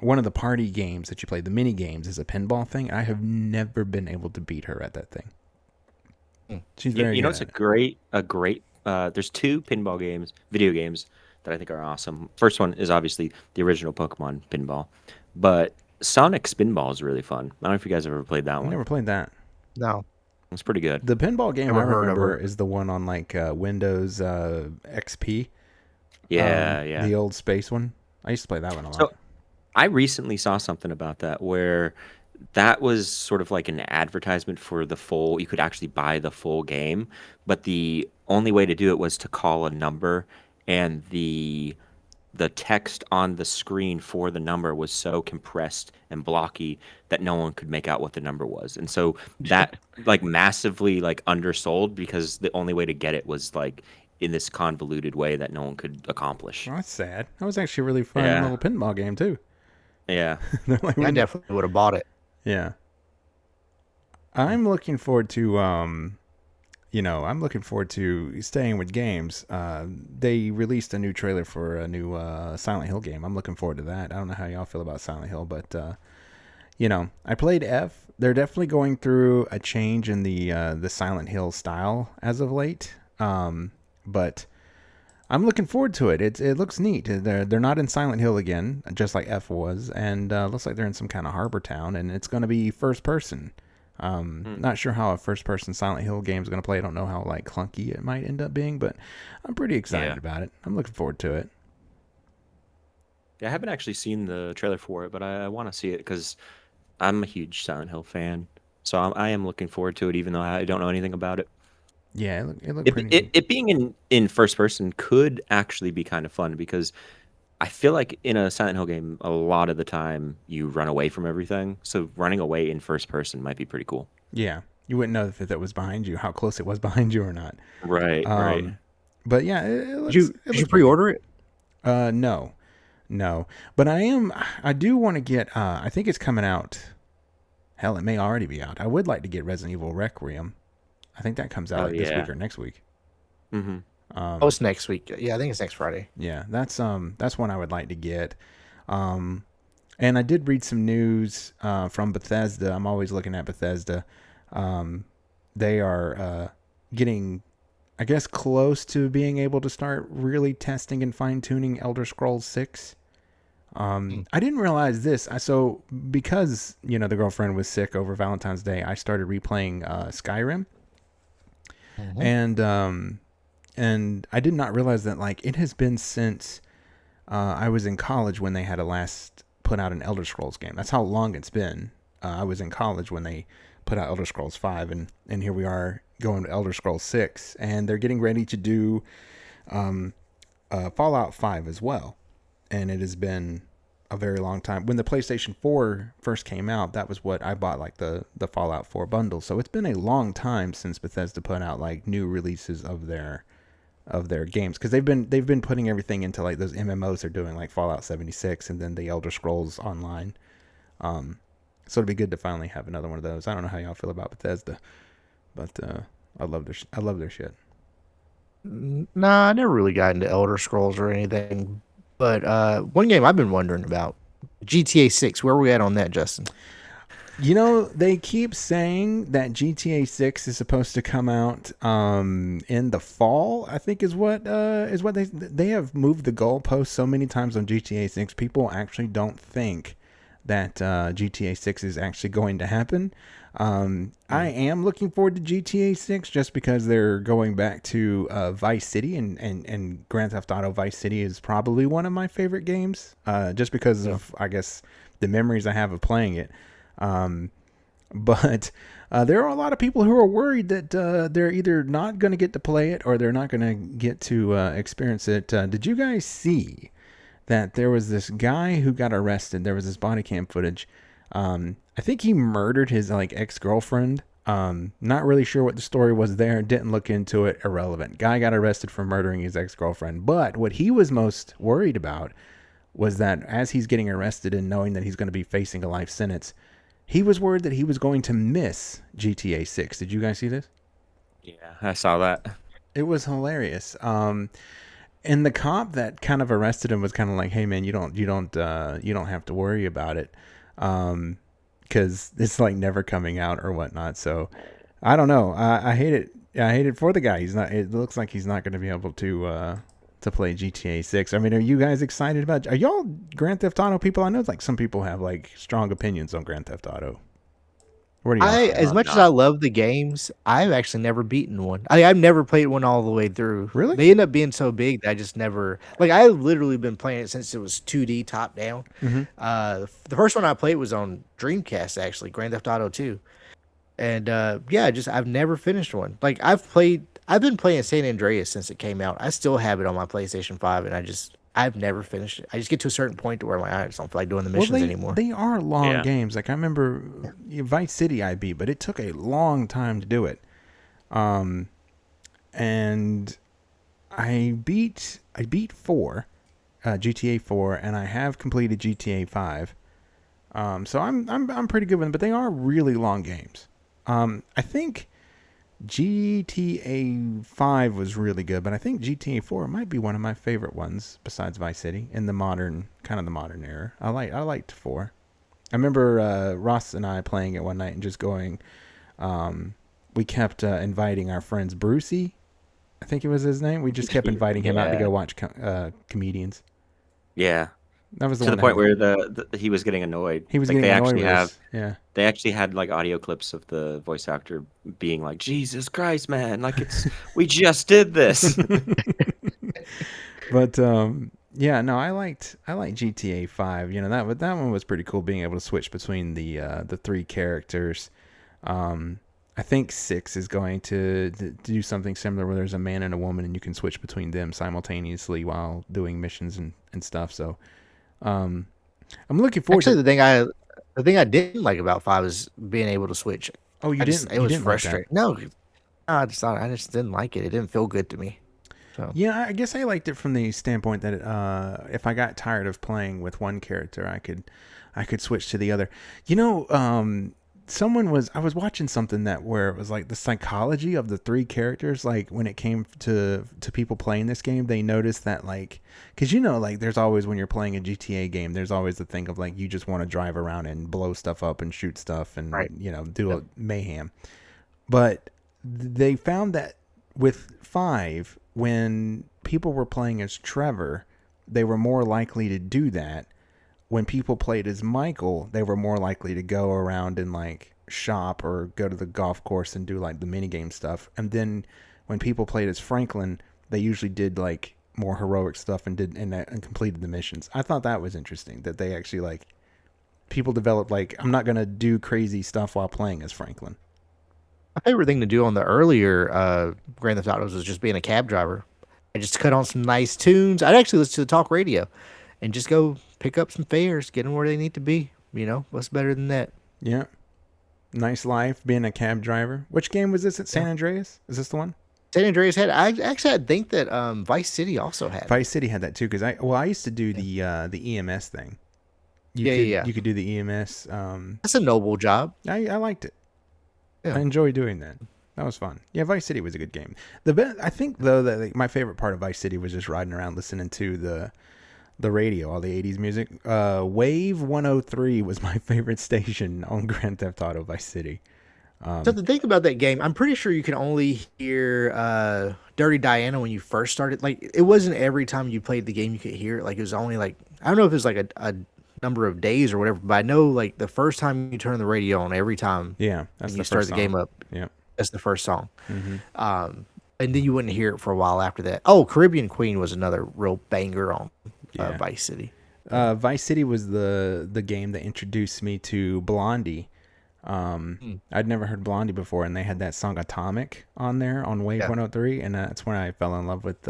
S1: one of the party games that you play, the mini games, is a pinball thing. I have never been able to beat her at that thing.
S3: Mm.
S1: She's
S2: You,
S1: very
S2: you know,
S1: good
S2: it's a
S1: at it.
S2: great. There's two pinball games, video games that I think are awesome. First one is obviously the original Pokemon pinball, but Sonic Spinball is really fun. I don't know if you guys ever played that
S1: I've
S2: one.
S1: never played that.
S3: No,
S2: It's pretty good.
S1: The pinball game I
S3: never heard of
S1: remember
S3: her.
S1: is the one on like Windows XP,
S2: Yeah, yeah.
S1: the old space one. I used to play that one a
S2: So
S1: lot.
S2: I recently saw something about that where that was sort of like an advertisement for the full, you could actually buy the full game, but the only way to do it was to call a number, and the text on the screen for the number was so compressed and blocky that no one could make out what the number was. And so that like massively like undersold because the only way to get it was like in this convoluted way that no one could accomplish.
S1: Well, that's sad. That was actually a really fun
S2: Yeah.
S1: little pinball game too.
S2: Yeah.
S1: They're like,
S3: I definitely would have bought it.
S1: yeah. I'm looking forward to I'm looking forward to staying with games. They released a new trailer for a new Silent Hill game. I'm looking forward to that. I don't know how y'all feel about Silent Hill, but I played F. They're definitely going through a change in the Silent Hill style as of late. But I'm looking forward to it. It looks neat. They're not in Silent Hill again, just like F was, and looks like they're in some kind of harbor town, and it's going to be first person. Not sure how a first person Silent Hill game is going to play. I don't know how like clunky it might end up being, but I'm pretty excited
S2: Yeah.
S1: about it. I'm looking forward to it.
S2: Yeah, I haven't actually seen the trailer for it, but I want to see it because I'm a huge Silent Hill fan. So I am looking forward to it, even though I don't know anything about it.
S1: Yeah, it looked
S2: It,
S1: pretty
S2: it,
S1: neat.
S2: it being in first person could actually be kind of fun because I feel like in a Silent Hill game, a lot of the time you run away from everything. So running away in first person might be pretty cool.
S1: Yeah, you wouldn't know if that was behind you, how close it was behind you or not.
S2: Right, right.
S1: But yeah, it
S3: Did
S1: looks.
S3: you
S1: It
S3: did
S1: looks
S3: you
S1: pretty
S3: pre-order it?
S1: No, no. But I do want to get. I think it's coming out. Hell, it may already be out. I would like to get Resident Evil Requiem. I think that comes out
S2: Oh
S1: like this
S2: yeah.
S1: week or next week.
S2: hmm
S3: Oh, it's next week. Yeah, I think it's next Friday.
S1: Yeah, that's one I would like to get. Um, and I did read some news from Bethesda. I'm always looking at Bethesda. They are getting, I guess, close to being able to start really testing and fine tuning Elder Scrolls 6. I didn't realize this. So because the girlfriend was sick over Valentine's Day, I started replaying Skyrim, and I did not realize that like it has been since I was in college when they had a last put out an Elder Scrolls game. That's how long it's been. I was in college when they put out Elder Scrolls 5, and here we are going to Elder Scrolls 6, and they're getting ready to do Fallout 5 as well. And it has been a very long time. When the PlayStation 4 first came out, that was what I bought, like the Fallout 4 bundle. So it's been a long time since Bethesda put out like new releases of their games, because they've been putting everything into like those MMOs they're doing, like Fallout 76 and then the Elder Scrolls Online. So it'd be good to finally have another one of those. I don't know how y'all feel about Bethesda, but I love their shit.
S3: Nah, I never really got into Elder Scrolls or anything. But one game I've been wondering about, GTA 6. Where are we at on that, Justin?
S1: You know, they keep saying that GTA 6 is supposed to come out in the fall, I think is what they have moved the goalpost so many times on GTA 6. People actually don't think that GTA 6 is actually going to happen. I am looking forward to GTA 6 just because they're going back to Vice City, and Grand Theft Auto Vice City is probably one of my favorite games, just because of, I guess, the memories I have of playing it. But there are a lot of people who are worried that they're either not going to get to play it or they're not going to get to experience it. Did you guys see that there was this guy who got arrested? There was this body cam footage. I think he murdered his like ex-girlfriend. Not really sure what the story was there. Didn't look into it. Irrelevant. Guy got arrested for murdering his ex-girlfriend. But what he was most worried about was that as he's getting arrested and knowing that he's going to be facing a life sentence, he was worried that he was going to miss GTA 6. Did you guys see this?
S2: Yeah, I saw that.
S1: It was hilarious. And the cop that kind of arrested him was kind of like, "Hey man, you don't have to worry about it, because it's like never coming out or whatnot." So I don't know. I hate it. I hate it for the guy. It looks like he's not going to be able to play GTA 6. I mean, are you guys excited about? Are y'all Grand Theft Auto people? I know like some people have like strong opinions on Grand Theft Auto. What do you?
S3: As much as I love the games, I've actually never beaten one. I've never played one all the way through.
S1: Really?
S3: They end up being so big that I just never, like, I've literally been playing it since it was 2D top down.
S1: Mm-hmm.
S3: The first one I played was on Dreamcast, actually, Grand Theft Auto 2. And I've never finished one. Like, I've been playing San Andreas since it came out. I still have it on my PlayStation 5, and I've never finished it. I just get to a certain point to where I'm like, I just don't feel like doing the missions anymore.
S1: They are long games. Like I remember Vice City I beat, but it took a long time to do it. And I beat 4, GTA 4, and I have completed GTA 5. So I'm pretty good with them, but they are really long games. I think GTA 5 was really good, but I think GTA 4 might be one of my favorite ones besides Vice City in the modern era. I liked 4. I remember Ross and I playing it one night and just going. We kept inviting our friends. Brucey, I think it was his name. We just kept inviting him out to go watch comedians.
S2: Yeah.
S1: That was
S2: to the point where he was getting annoyed.
S1: He was
S2: like
S1: getting annoyed.
S2: They actually had like audio clips of the voice actor being like, "Jesus Christ, man! Like we just did this."
S1: But no, I liked GTA 5. You know, that one was pretty cool, being able to switch between the 3 characters. I think 6 is going to do something similar where there's a man and a woman and you can switch between them simultaneously while doing missions and stuff. So I'm looking forward to
S3: the thing I didn't like about 5 is being able to switch.
S1: Oh, you didn't?
S3: It was frustrating. No, I just didn't like it. It didn't feel good to me. So.
S1: Yeah, I guess I liked it from the standpoint that if I got tired of playing with one character, I could switch to the other. You know, I was watching something where it was like the psychology of the 3 characters. Like when it came to people playing this game, they noticed that like, because you know, like there's always, when you're playing a GTA game, there's always the thing of like you just want to drive around and blow stuff up and shoot stuff and do a mayhem. But they found that with 5, when people were playing as Trevor, they were more likely to do that. When people played as Michael, they were more likely to go around and like shop or go to the golf course and do like the minigame stuff. And then when people played as Franklin, they usually did like more heroic stuff and completed the missions. I thought that was interesting that they actually like people developed like, I'm not going to do crazy stuff while playing as Franklin.
S3: My favorite thing to do on the earlier Grand Theft Autos was just being a cab driver. I just cut on some nice tunes. I'd actually listen to the talk radio and just go pick up some fares, get them where they need to be. What's better than that?
S1: Yeah. Nice life being a cab driver. Which game was this at San Andreas? Is this the one?
S3: San Andreas had. I think that Vice City also had.
S1: Vice City had that too because I used to do the EMS thing. You could do the EMS.
S3: That's a noble job.
S1: I liked it.
S3: Yeah.
S1: I enjoy doing that. That was fun. Yeah, Vice City was a good game. I think though that my favorite part of Vice City was just riding around listening to the radio, all the 80s music. Wave 103 was my favorite station on Grand Theft Auto Vice City.
S3: So the thing about that game, I'm pretty sure you can only hear Dirty Diana when you first started. Like, it wasn't every time you played the game you could hear it. Like, it was only like, I don't know if it was like a number of days or whatever, but I know like the first time you turn the radio on, every time
S1: that's
S3: you start the game up, that's the first song. And then you wouldn't hear it for a while after that. Oh, Caribbean Queen was another real banger on Vice City.
S1: Vice City was the game that introduced me to Blondie. I'd never heard Blondie before, and they had that song Atomic on there on Wave 103, and that's when I fell in love with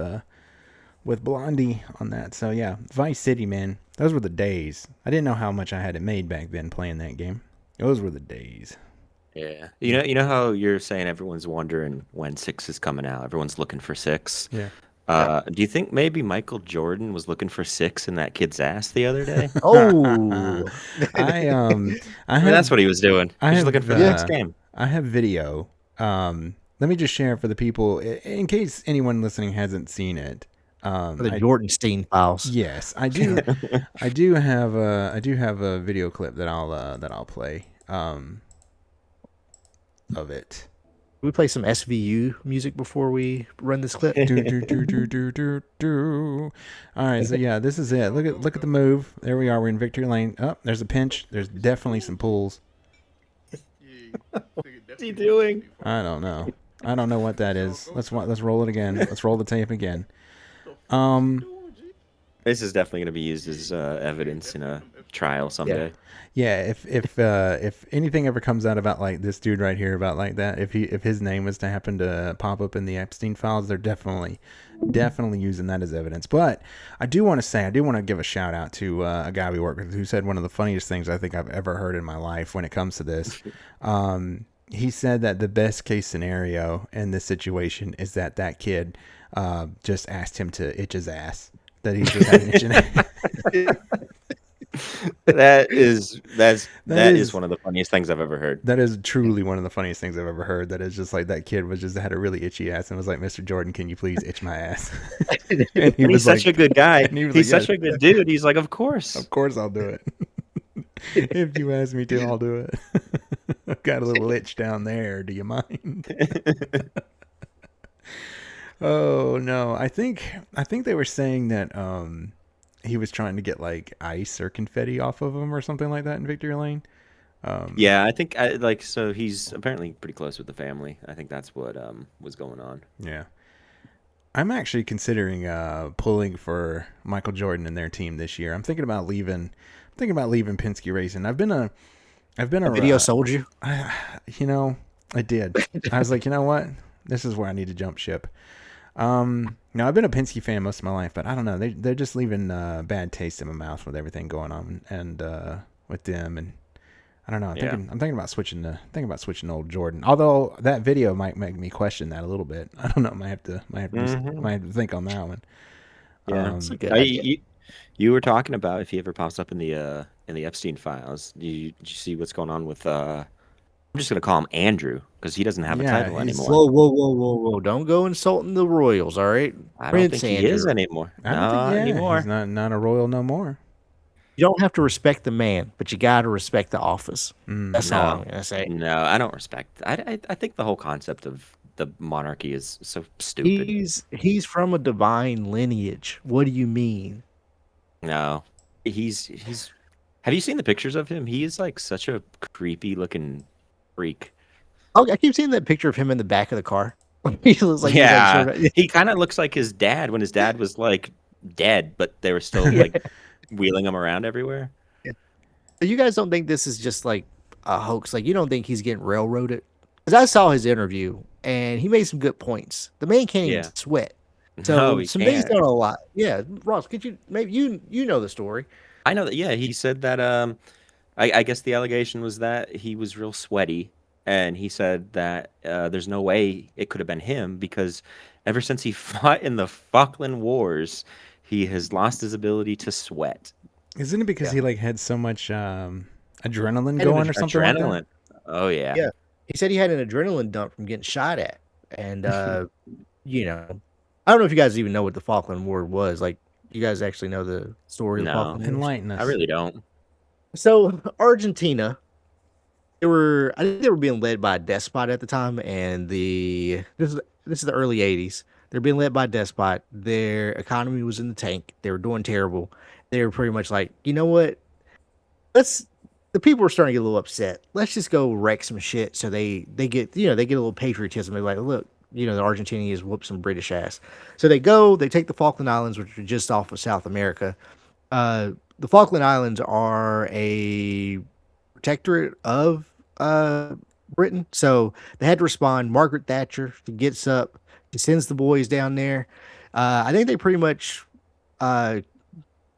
S1: Blondie on that. So yeah, Vice City, man, those were the days. I didn't know how much I had it made back then playing that game. Those were the days.
S2: Yeah, you know how you're saying everyone's wondering when 6 is coming out. Everyone's looking for 6.
S1: Yeah.
S2: Do you think maybe Michael Jordan was looking for 6 in that kid's ass the other day?
S3: Oh,
S2: That's what he was doing. He was looking for the next game.
S1: I have video. Let me just share for the people in case anyone listening hasn't seen it.
S3: The Jordanstein files.
S1: Yes, I do. I do have a video clip that I'll play of it.
S3: We play some SVU music before we run this clip.
S1: All right, so yeah, this is it. Look at the move. There we are. We're in Victory Lane. Oh, there's a pinch. There's definitely some pulls.
S2: What's he doing?
S1: I don't know. I don't know what that is. Let's roll it again. Let's roll the tape again.
S2: This is definitely going to be used as evidence in a trial someday.
S1: Yeah, if anything ever comes out about like this dude right here about like that, if his name was to happen to pop up in the Epstein files, they're definitely using that as evidence. But I do want to give a shout out to a guy we work with who said one of the funniest things I think I've ever heard in my life when it comes to this. He said that the best case scenario in this situation is that kid just asked him to itch his ass. That he just had an itching ass.
S2: That is one of the funniest things I've ever heard.
S1: That is truly one of the funniest things I've ever heard. That is just like that kid had a really itchy ass and was like, "Mr. Jordan, can you please itch my ass?"
S2: And he's such a good guy. He's such a good dude. He's like, of course
S1: I'll do it. If you ask me to, I'll do it. I've got a little itch down there. Do you mind? Oh no, I think they were saying that he was trying to get like ice or confetti off of him or something like that in Victory Lane.
S2: Yeah, I think so he's apparently pretty close with the family. I think that's what was going on.
S1: Yeah. I'm actually considering pulling for Michael Jordan and their team this year. I'm thinking about leaving Penske Racing. I've been a
S3: video sold you.
S1: I did. I was like, you know what? This is where I need to jump ship. Now I've been a Penske fan most of my life, but I don't know. They're just leaving bad taste in my mouth with everything going on and with them, and I don't know. I'm thinking about switching to old Jordan. Although that video might make me question that a little bit. I don't know. Might have to think on that one.
S2: Yeah, that's a good idea. You were talking about if he ever pops up in the Epstein files. Did you see what's going on with? I'm just gonna call him Andrew because he doesn't have a title anymore.
S3: Whoa! Don't go insulting the royals, all right?
S2: I don't think he is anymore. Not anymore.
S1: He's not a royal no more.
S3: You don't have to respect the man, but you got to respect the office. That's all I'm gonna say.
S2: No, I don't respect. I think the whole concept of the monarchy is so stupid.
S3: He's from a divine lineage. What do you mean?
S2: No, he's. Have you seen the pictures of him? He is like such a creepy looking freak.
S3: Oh, I keep seeing that picture of him in the back of the car. He looks like
S2: he kind of looks like his dad when his dad was like dead, but they were still like wheeling him around everywhere.
S3: Yeah. You guys don't think this is just like a hoax? Like you don't think he's getting railroaded? Because I saw his interview and he made some good points. The man can't even sweat.
S2: No,
S3: So
S2: he
S3: some things
S2: can't.
S3: don't a lot. Yeah, Ross, could you maybe you know the story?
S2: I know that. Yeah, he said that. I guess the allegation was that he was real sweaty, and he said that there's no way it could have been him because ever since he fought in the Falkland Wars, he has lost his ability to sweat.
S1: Isn't it because
S3: Yeah,
S1: he like had so much adrenaline
S3: had an
S1: going or something like that?
S2: Adrenaline. Oh yeah.
S3: yeah. He said he had an adrenaline dump from getting shot at, and you know, I don't know if you guys even know what the Falkland War was. Like, you guys actually know the story of the
S2: No,
S3: Falkland Wars?
S1: Enlighten
S2: I
S1: us.
S2: really don't.
S3: So Argentina, I think they were being led by a despot at the time, and this is the early '80s. They're being led by a despot. Their economy was in the tank. They were doing terrible. They were pretty much like, you know what? Let's. The people were starting to get a little upset. Let's just go wreck some shit. So they get they get a little patriotism. They're like, look, the Argentinians whoop some British ass. So they go. They take the Falkland Islands, which are just off of South America. The Falkland Islands are a protectorate of Britain. So they had to respond. Margaret Thatcher, she gets up, she sends the boys down there. I think they pretty much uh,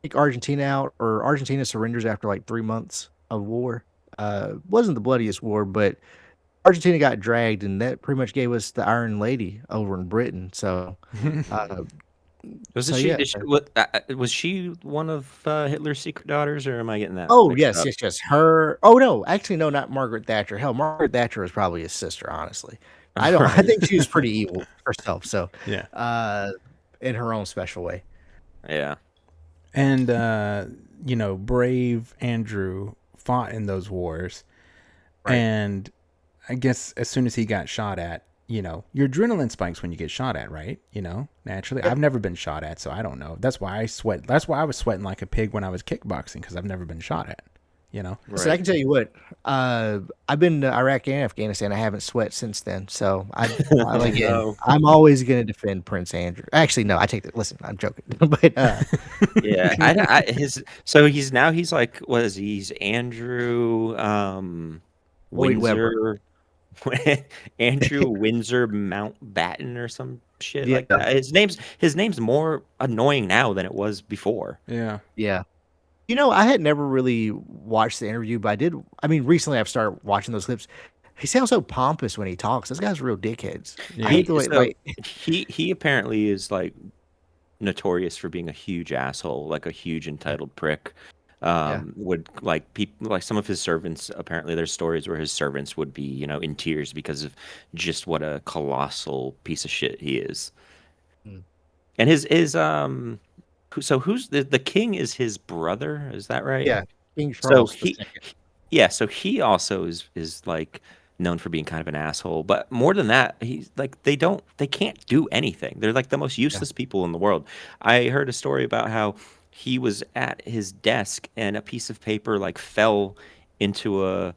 S3: take Argentina out, or Argentina surrenders after like 3 months of war. Wasn't the bloodiest war, but Argentina got dragged, and that pretty much gave us the Iron Lady over in Britain. So, uh,
S2: Was it
S3: so
S2: she?
S3: yeah.
S2: Is she what, was she one of Hitler's secret daughters, or am I getting that
S3: Oh
S2: mixed
S3: yes,
S2: up?
S3: yes, yes. Her. Oh no, actually no, not Margaret Thatcher. Hell, Margaret Thatcher was probably his sister. Honestly, I don't. I
S2: Right.
S3: think she was pretty evil herself. So,
S1: Yeah.
S3: uh, in her own special way.
S2: Yeah.
S1: And brave Andrew fought in those wars,
S3: Right.
S1: and I guess as soon as he got shot at, your adrenaline spikes when you get shot at, right? Naturally.
S3: Yep.
S1: I've never been shot at, so I don't know. That's why I sweat. That's why I was sweating like a pig when I was kickboxing, because I've never been shot at.
S3: So I
S2: Right.
S3: can tell you what. I've been to Iraq and Afghanistan. I haven't sweat since then. So
S2: Oh
S3: again,
S2: no.
S3: I'm always going to defend Prince Andrew. Actually, no, I take that. Listen, I'm joking. But
S2: Yeah. He's like, what is he? He's Andrew
S3: Lloyd Webber.
S2: Windsor Andrew Windsor Mountbatten or some shit
S3: Yeah,
S2: like that. His name's more annoying now than it was before.
S1: Yeah.
S3: yeah. I had never really watched the interview, but I did. I mean, recently I've started watching those clips. He sounds so pompous when he talks. This guy's real dickheads. I
S1: Yeah.
S3: hate the way,
S2: So
S3: like,
S2: he apparently is like notorious for being a huge asshole, like a huge entitled prick.
S3: yeah.
S2: Would like people like some of his servants. Apparently, there's stories where his servants would be, in tears because of just what a colossal piece of shit he is.
S3: Mm.
S2: And who's the king is his brother? Is that right?
S3: Yeah, King
S2: So
S3: Charles the Second.
S2: yeah, so he also is like known for being kind of an asshole. But more than that, he's like they can't do anything. They're like the most
S3: Yeah.
S2: useless people in the world. I heard a story about how he was at his desk and a piece of paper like fell into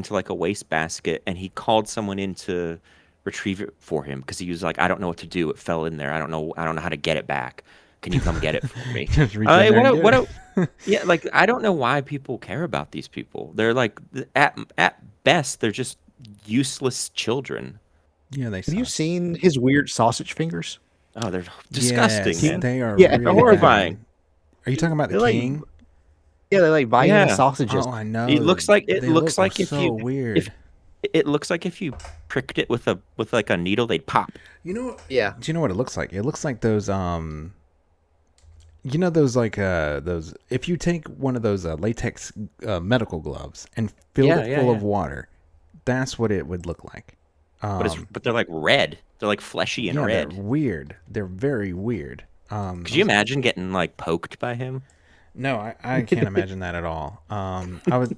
S2: like a wastebasket, and he called someone in to retrieve it for him because he was like, I don't know what to do. It fell in there. I don't know how to get it back. Can you come get it for me?
S1: Just reach in there and get
S2: What
S1: it.
S2: yeah, like I don't know why people care about these people. They're like at best they're just useless children.
S1: Yeah, they
S3: Have you
S1: suck.
S3: seen his weird sausage fingers?
S2: Oh, they're disgusting,
S1: Yes,
S2: man.
S1: they are
S3: Yeah,
S1: really
S2: horrifying.
S1: bad. Are you talking about the
S3: They're like,
S1: king?
S3: yeah, they're like biting
S2: Yeah.
S3: sausages.
S1: Oh, I know.
S2: It looks like
S1: They look
S2: if
S1: so
S2: you
S1: weird.
S2: if it looks like if you pricked it with like a needle, they'd pop.
S3: Yeah,
S1: Do you know what it looks like? It looks like those those like those if you take one of those latex medical gloves and fill
S2: Yeah,
S1: it
S2: yeah,
S1: full
S2: yeah.
S1: of water, that's what it would look like.
S2: But they're like red. They're like fleshy and
S1: Yeah,
S2: red.
S1: they're weird. They're very weird.
S2: Could you imagine getting like poked by him?
S1: No, I can't imagine that at all. I was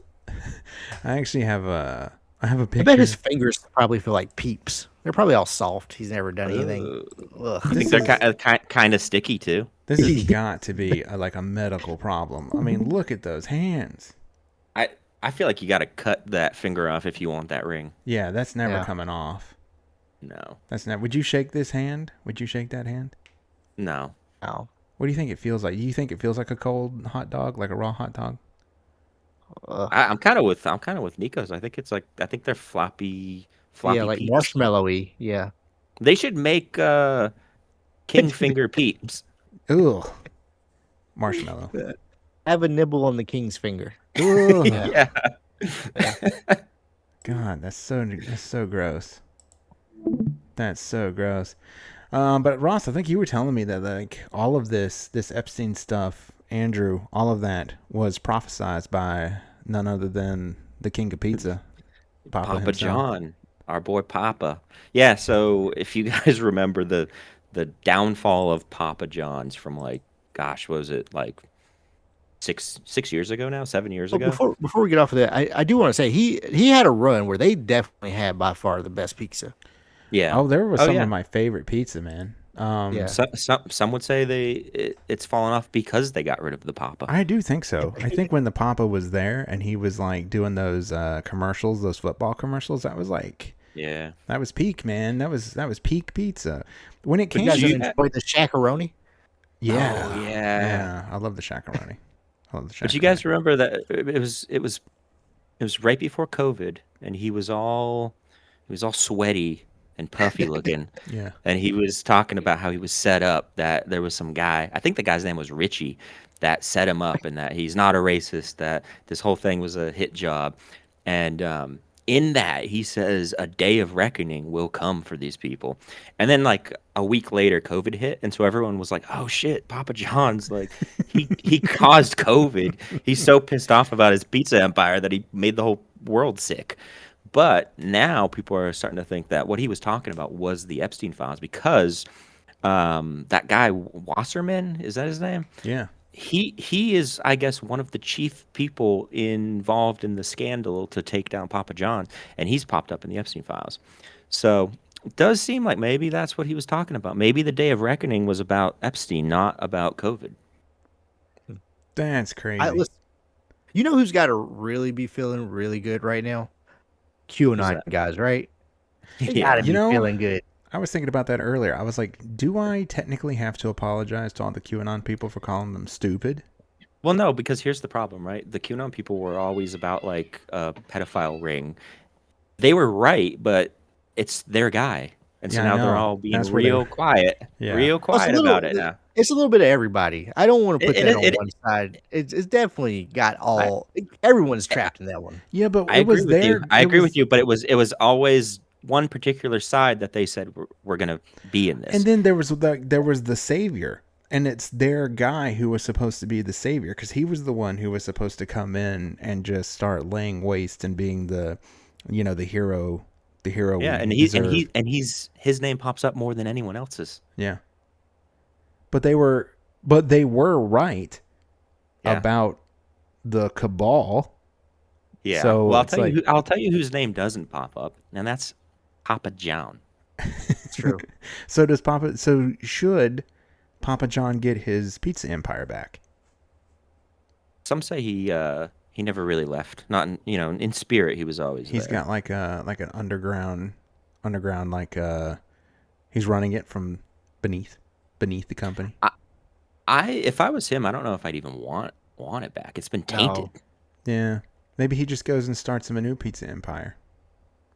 S1: I actually I have a
S3: I bet his
S1: picture.
S3: fingers probably feel like peeps. They're probably all soft. He's never done anything. Ugh.
S2: I think
S1: This
S2: they're
S1: is
S2: kind of sticky too.
S1: this has got to be like a medical problem. I mean, look at those hands.
S2: I feel like you got to cut that finger off if you want that ring.
S1: Yeah, that's never
S3: Yeah.
S1: coming off.
S2: No,
S1: That's never. Would you shake this hand? Would you shake that hand?
S2: no.
S3: Wow.
S1: What do you think it feels like? You think it feels like a cold hot dog, like a raw hot dog?
S3: Ugh.
S2: I'm kind of with Nico's. I think they're floppy
S3: Yeah, like
S2: peaks.
S3: marshmallowy. Yeah.
S2: They should make King Finger Peeps.
S1: Ooh, marshmallow.
S3: Have a nibble on the king's finger.
S1: Ooh,
S2: Yeah.
S1: God, that's so gross. That's so gross. But Ross, I think you were telling me that like all of this Epstein stuff, Andrew, all of that was prophesized by none other than the King of Pizza, Papa
S2: Papa
S1: himself.
S2: John, our boy Papa. Yeah, so if you guys remember the downfall of Papa John's from like, gosh, what was it like 6 years ago now, 7 years
S3: But
S2: ago?
S3: before we get off of that, I do want to say he had a run where they definitely had by far the best pizza.
S2: Yeah.
S1: Oh, there was
S2: Oh
S1: some
S2: yeah.
S1: of my favorite pizza, man.
S3: Yeah.
S2: Some would say it's fallen off because they got rid of the Papa.
S1: I do think so. I think when the Papa was there and he was like doing those commercials, those football commercials, that was like
S2: Yeah.
S1: that was peak, man. That was peak pizza. When it
S3: But you
S1: came
S3: guys
S1: to
S3: enjoy the shakaroni?
S1: yeah,
S2: Oh yeah.
S1: yeah, I love the shakaroni. I love the
S2: But you
S1: shakaroni.
S2: guys remember that it was right before COVID, and he was all sweaty and puffy looking,
S1: Yeah,
S2: and he was talking about how he was set up. That there was some guy, I think the guy's name was Richie, that set him up, and that he's not a racist. That this whole thing was a hit job, and in that he says a day of reckoning will come for these people. And then like a week later, COVID hit, and so everyone was like, "Oh shit, Papa John's like he caused COVID. He's so pissed off about his pizza empire that he made the whole world sick." But now people are starting to think that what he was talking about was the Epstein files because that guy Wasserman, is that his name?
S1: yeah.
S2: He is, I guess, one of the chief people involved in the scandal to take down Papa John, and he's popped up in the Epstein files. So it does seem like maybe that's what he was talking about. Maybe the day of reckoning was about Epstein, not about COVID.
S1: That's crazy.
S3: Listen, you know who's got to really be feeling really good right now?
S2: Who's
S3: QAnon
S2: that?
S3: guys, right? They
S2: Yeah.
S3: gotta
S1: You
S3: be
S1: know,
S3: feeling good.
S1: I was thinking about that earlier. I was like, do I technically have to apologize to all the QAnon people for calling them stupid?
S2: Well, no, because here's the problem, right? The QAnon people were always about like a pedophile ring. They were right, but it's their guy, and so
S1: Yeah, I
S2: now they're
S1: know.
S2: all being
S1: That's where they
S2: real
S1: were.
S2: quiet,
S1: Yeah.
S2: real
S3: Well,
S2: quiet about it now.
S3: it's a little bit of everybody. I don't want to put
S2: It,
S3: that
S2: it,
S3: on
S2: it,
S3: one side. It's definitely got
S2: I,
S3: everyone's trapped in that one.
S1: Yeah, but
S2: I
S1: it
S2: agree
S1: was
S2: with you.
S1: there.
S2: I
S1: It
S2: agree with
S1: was,
S2: you, but it was always one particular side that they said we're gonna be in
S1: and
S2: this.
S1: then there was the savior, and it's their guy who was supposed to be the savior because he was the one who was supposed to come in and just start laying waste and being the hero, the hero
S2: Yeah,
S1: we
S2: and he and
S1: deserve.
S2: he and his name pops up more than anyone else's.
S1: Yeah, but they were right
S2: Yeah,
S1: about the cabal.
S2: yeah.
S1: So
S2: Well, I'll
S1: it's
S2: tell you
S1: like,
S2: I'll tell you whose name doesn't pop up, and that's Papa John.
S3: It's true.
S1: so does Papa. So should Papa John get his pizza empire back?
S2: Some say he never really left. Not in spirit he was always
S1: He's
S2: there.
S1: got like an underground he's running it from beneath the company.
S2: If I was him, I don't know if I'd even want it back. It's been tainted.
S3: No.
S1: Yeah, maybe he just goes and starts him a new pizza empire.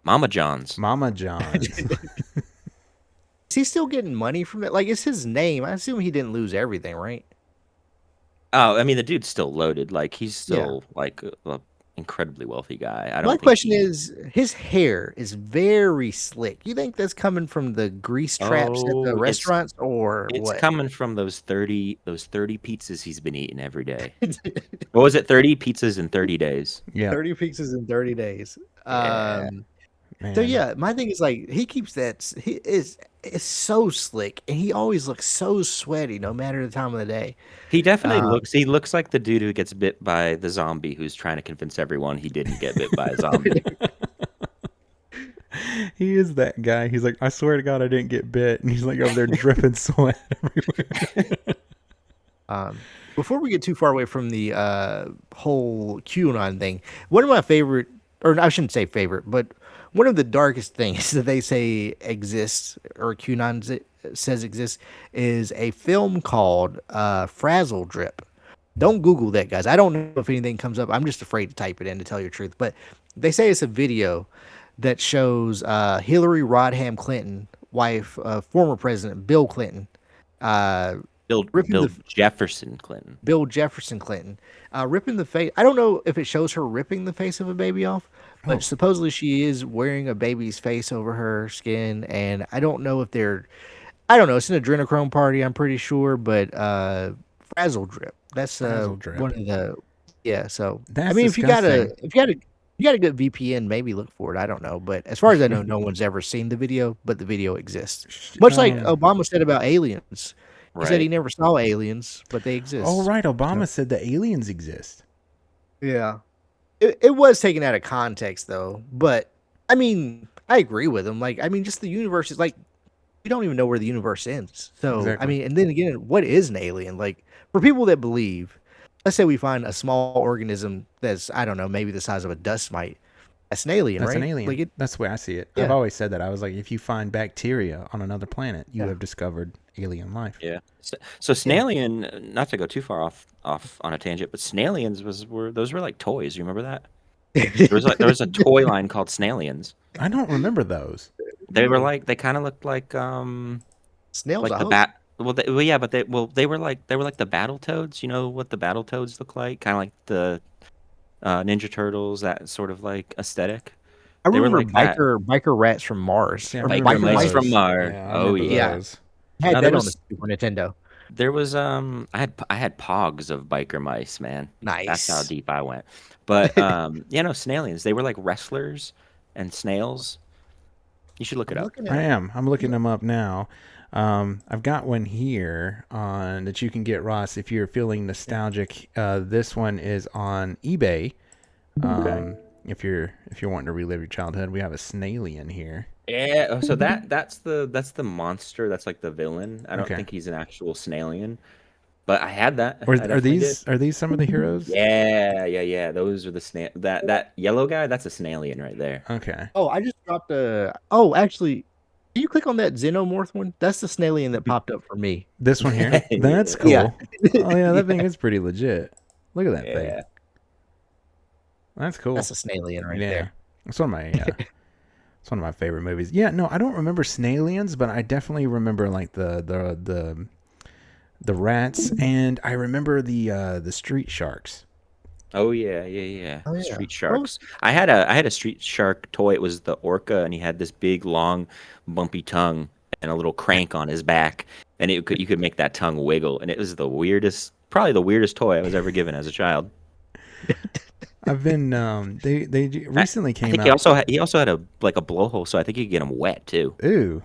S2: Mama John's.
S1: Mama John's.
S3: Is he still getting money from it? Like, it's his name. I assume he didn't lose everything, right?
S2: Oh, I mean the dude's still loaded. Like he's
S3: Yeah.
S2: still like a incredibly wealthy guy. I
S3: My
S2: don't think
S3: question
S2: he.
S3: is, his hair is very slick. You think that's coming from the grease traps at the
S2: Oh, it's
S3: restaurants or
S2: it's
S3: what?
S2: coming from those 30 pizzas he's been eating every day. What was it? 30 pizzas in 30 days.
S1: Yeah,
S3: 30 pizzas in 30 days.
S2: Yeah.
S3: So
S1: man.
S3: yeah, my thing is like he keeps that he is so slick and he always looks so sweaty no matter the time of the day.
S2: He definitely
S3: Um,
S2: looks like the dude who gets bit by the zombie who's trying to convince everyone he didn't get bit by a zombie.
S1: He is that guy. He's like, I swear to God, I didn't get bit, and he's like over there dripping sweat everywhere.
S3: Before we get too far away from the whole QAnon thing, one of my favorite, or I shouldn't say favorite, but one of the darkest things that they say exists, or says exists, is a film called Frazzle Drip. Don't Google that, guys. I don't know if anything comes up. I'm just afraid to type it in to tell you the truth. But they say it's a video that shows Hillary Rodham Clinton, wife of former President Bill Clinton, ripping
S2: Bill
S3: the
S2: Jefferson Clinton.
S3: Bill Jefferson Clinton, ripping the face. I don't know if it shows her ripping the face of a baby off, but
S1: Oh.
S3: supposedly she is wearing a baby's face over her skin, and I don't know if they're. I don't know. It's an adrenochrome party, I'm pretty sure, but frazzle drip. That's
S1: Frazzle drip.
S3: one of the. Yeah. So I
S1: That's
S3: mean,
S1: disgusting.
S3: if you got a good VPN, maybe look for it. I don't know, but as far as I know, no one's ever seen the video, but the video exists. Much like Obama said about aliens. He said he
S2: Right.
S3: never saw aliens, but they exist.
S1: Oh, right. Obama said the aliens exist.
S3: Yeah. It was taken out of context though, but I mean, I agree with him. Like, I mean, just the universe is like we don't even know where the universe ends. So, I
S1: Exactly.
S3: mean, and then again, what is an alien? Like, for people that believe, let's say we find a small organism that's I don't know, maybe the size of a dust mite. That's an alien,
S1: That's
S3: right?
S1: an alien.
S3: Like
S1: That's the way I see it.
S3: Yeah.
S1: I've always said that. I was like, if you find bacteria on another planet, you
S3: Yeah.
S1: have discovered alien life.
S2: Yeah. So Snailian, not to go too far off on a tangent, but Snailians were like toys. You remember that? There was a toy line called Snailians.
S1: I don't remember those.
S2: They were like they kind of looked like
S3: Snails. I
S2: the
S3: hope.
S2: bat. Well, yeah, but they were like the battle toads. You know what the battle toads look like? Kind of like the Ninja Turtles. That sort of like aesthetic.
S3: I
S2: They were
S3: remember
S2: like that.
S3: biker rats from Mars.
S1: See, I
S3: Or
S1: remember
S2: Biker mice
S1: those.
S2: from Mars.
S1: Yeah, I
S2: Oh,
S1: remember
S2: yeah.
S1: those.
S3: had
S2: No,
S3: that
S2: there
S3: on the
S2: was-
S3: Super Nintendo.
S2: There was I had pogs of biker mice, man.
S3: Nice.
S2: That's how deep I went. But Snailians. They were like wrestlers and snails. You should look it
S3: I'm
S2: up.
S3: looking at
S1: I
S3: it.
S1: am. I'm looking them up now. I've got one here on that you can get, Ross, if you're feeling nostalgic. This one is on eBay. If you're wanting to relive your childhood, we have a Snailian here.
S2: Yeah. So that's the monster. That's like the villain. I don't
S1: Okay.
S2: think he's an actual Snailian, but I had that.
S1: Or
S2: I
S1: are
S2: definitely
S1: these some of the heroes?
S2: Yeah. Those are the snail. That yellow guy. That's a Snailian right there.
S1: Okay.
S3: Oh, I just dropped a. Oh, actually, can you click on that Xenomorph one? That's the Snailian that popped up for me.
S1: This one here. That's cool.
S3: Yeah.
S1: Oh yeah, that thing is pretty legit. Look at that thing.
S2: Yeah.
S1: That's cool.
S3: That's a Snailian right
S1: yeah.
S3: there.
S1: It's one of my it's one of my favorite movies. Yeah, no, I don't remember Snailians, but I definitely remember like the rats, and I remember the street sharks.
S2: Oh yeah.
S3: Oh, yeah.
S2: Street sharks. I had a street shark toy. It was the orca, and he had this big, long, bumpy tongue and a little crank on his back, and you could make that tongue wiggle, and it was probably the weirdest toy I was ever given as a child.
S1: I've been they recently
S2: I
S1: came
S2: think
S1: out.
S2: he also had a blowhole, so I think you could get him wet too.
S1: Ooh.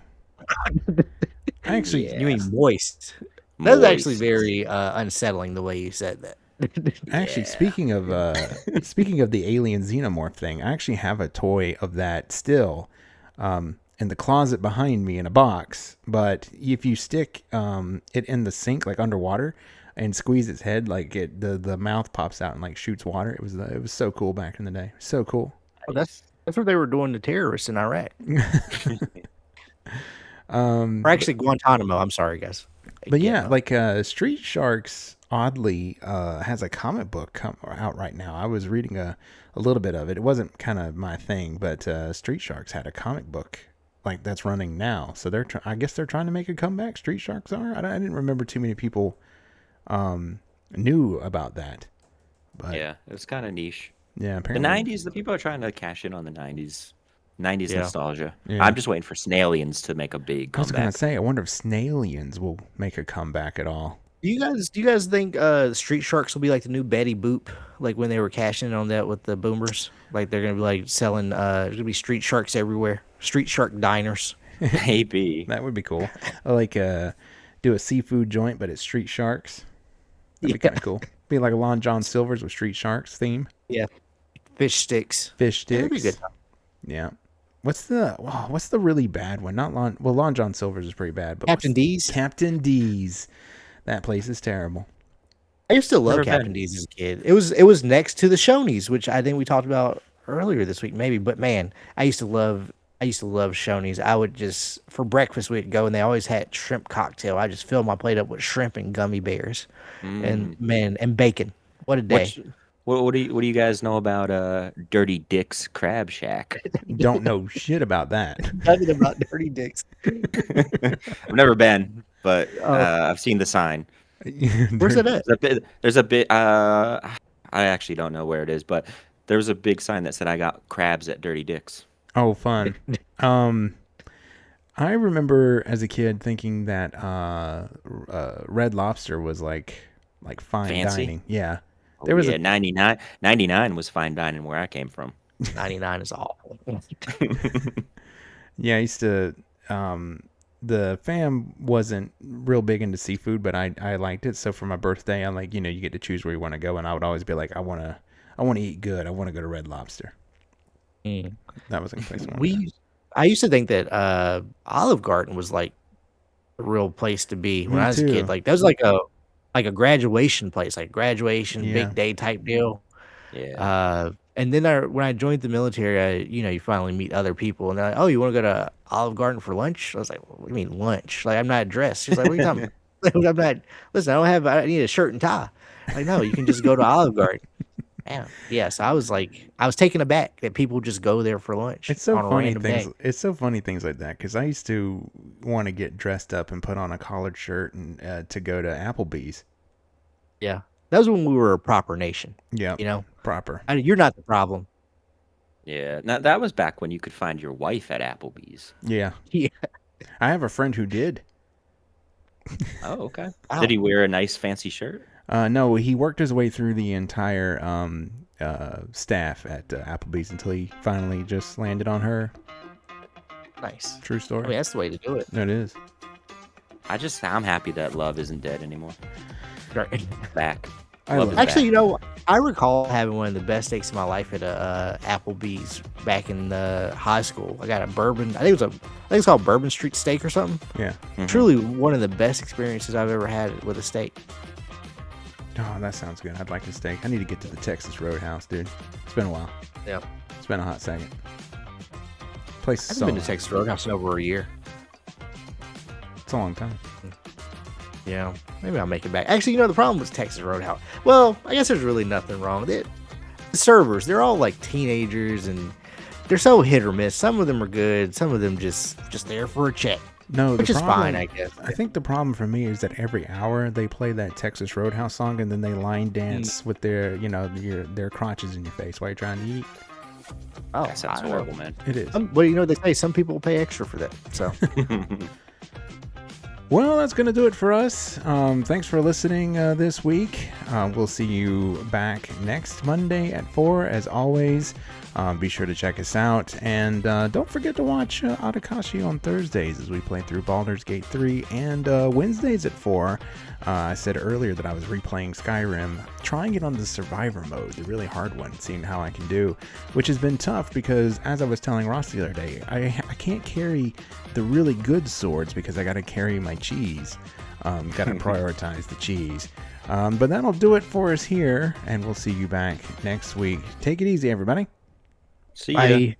S1: Actually,
S2: Yeah.
S3: You mean moist? That's actually
S2: Moist.
S3: very unsettling the way you said that.
S1: Actually, speaking of the alien xenomorph thing, I actually have a toy of that still in the closet behind me in a box. But if you stick it in the sink, like underwater, and squeeze its head, like the mouth pops out and like shoots water. It was so cool back in the day. So cool.
S3: Oh, that's what they were doing to terrorists in Iraq. Or actually Guantanamo. I'm sorry, guys.
S1: But yeah, like Street Sharks oddly has a comic book come out right now. I was reading a little bit of it. It wasn't kind of my thing, but Street Sharks had a comic book like that's running now. So I guess they're trying to make a comeback. Street Sharks are. I didn't remember too many people knew about that. But
S2: Yeah, it was kind of niche.
S1: yeah,
S2: The
S1: apparently.
S2: '90s, the people are trying to cash in on the '90s
S3: Yeah.
S2: nostalgia.
S1: Yeah.
S2: I'm just waiting for Snailians to make a big
S1: I was gonna
S2: comeback.
S1: say, I wonder if Snailians will make a comeback at all.
S3: Do you guys think Street Sharks will be like the new Betty Boop, like when they were cashing in on that with the boomers? Like they're gonna be like selling there's gonna be Street Sharks everywhere. Street Shark diners.
S2: Maybe.
S1: That would be cool. I like do a seafood joint, but it's Street Sharks. That'd be
S3: Yeah.
S1: kind of cool. Be like a Lon John Silver's with Street Sharks theme.
S3: Yeah. Fish sticks.
S1: Fish
S3: That'd be
S1: sticks.
S3: good.
S1: Yeah. What's the really bad one? Not Lon John Silver's is pretty bad, but
S3: Captain D's.
S1: Captain D's. That place is terrible.
S3: I used to love
S2: Never
S3: Captain
S2: been.
S3: D's as a kid. It was next to the Shoney's, which I think we talked about earlier this week, maybe. But man, I used to love Shoney's. I would just for breakfast we'd go and they always had shrimp cocktail. I just filled my plate up with shrimp and gummy bears, and man and bacon. What a day!
S2: What do you guys know about Dirty Dick's Crab Shack?
S1: Don't know shit about that.
S3: Talking about dirty dicks.
S2: I've never been. but I've seen the sign.
S3: Where's it at?
S2: There's a bit. I actually don't know where it is, but there was a big sign that said I got crabs at Dirty Dick's.
S1: Oh, fun. I remember as a kid thinking that Red Lobster was like fine
S2: Fancy?
S1: dining. Yeah.
S2: There was 99 was fine dining where I came from.
S3: 99 is awful.
S1: Yeah, I used to. The fam wasn't real big into seafood, but I liked it. So for my birthday, I'm like, you get to choose where you want to go, and I would always be like, I want to eat good. I want to go to Red Lobster. That was a place I wanted to go.
S3: I used to think that Olive Garden was like a real place to be when I was a kid. Like that was like a graduation place, like graduation big day type deal.
S2: Yeah.
S3: And then when I joined the military, you finally meet other people, and they're like, "Oh, you want to go to Olive Garden for lunch?" I was like, "What do you mean lunch? Like I'm not dressed." She's like, "What are you talking about?" I'm not. Listen, I need a shirt and tie. Like no, you can just go to Olive Garden. Yeah. So I was taken aback that people just go there for lunch.
S1: It's so
S3: on a
S1: funny
S3: random
S1: things.
S3: day.
S1: It's so funny things like that because I used to want to get dressed up and put on a collared shirt and to go to Applebee's.
S3: Yeah, that was when we were a proper nation.
S1: Yeah, proper.
S3: You're not the problem.
S2: Yeah. Now that was back when you could find your wife at Applebee's.
S1: Yeah.
S3: Yeah.
S1: I have a friend who did.
S2: Oh, okay.
S3: Wow.
S2: Did he wear a nice fancy shirt?
S1: No, he worked his way through the entire staff at Applebee's until he finally just landed on her.
S3: Nice.
S1: True story.
S3: I mean, that's the way to do it.
S1: It is.
S2: I'm happy that love isn't dead anymore.
S3: Right.
S2: Back.
S3: Actually, I recall having one of the best steaks of my life at a Applebee's back in high school. I got a bourbon. I think it's called Bourbon Street Steak or something.
S1: Yeah.
S2: Mm-hmm.
S3: Truly one of the best experiences I've ever had with a steak.
S1: Oh, that sounds good. I'd like a steak. I need to get to the Texas Roadhouse, dude. It's been a while.
S3: Yeah.
S1: It's been a hot second. Place
S3: I haven't been to Texas Roadhouse in over a year.
S1: It's a long time.
S3: Yeah, maybe I'll make it back. Actually, the problem with Texas Roadhouse. Well, I guess there's really nothing wrong with it. The servers, they're all like teenagers, and they're so hit or miss. Some of them are good, some of them just there for a check.
S1: No,
S3: which is fine, I guess.
S1: I think the problem for me is that every hour they play that Texas Roadhouse song, and then they line dance with their, their crotches in your face while you're trying to eat.
S3: Oh,
S2: that sounds horrible, man.
S1: It is.
S3: Well, they say some people pay extra for that. So.
S1: Well, that's going to do it for us. Thanks for listening this week. We'll see you back next Monday at 4, as always. Be sure to check us out. And don't forget to watch Adakashi on Thursdays as we play through Baldur's Gate 3. And Wednesdays at 4. I said earlier that I was replaying Skyrim, trying it on the Survivor mode, the really hard one, seeing how I can do, which has been tough because, as I was telling Ross the other day, I can't carry the really good swords because I got to carry my cheese. Got to prioritize the cheese. But that'll do it for us here, and we'll see you back next week. Take it easy, everybody.
S2: See ya.
S3: Bye.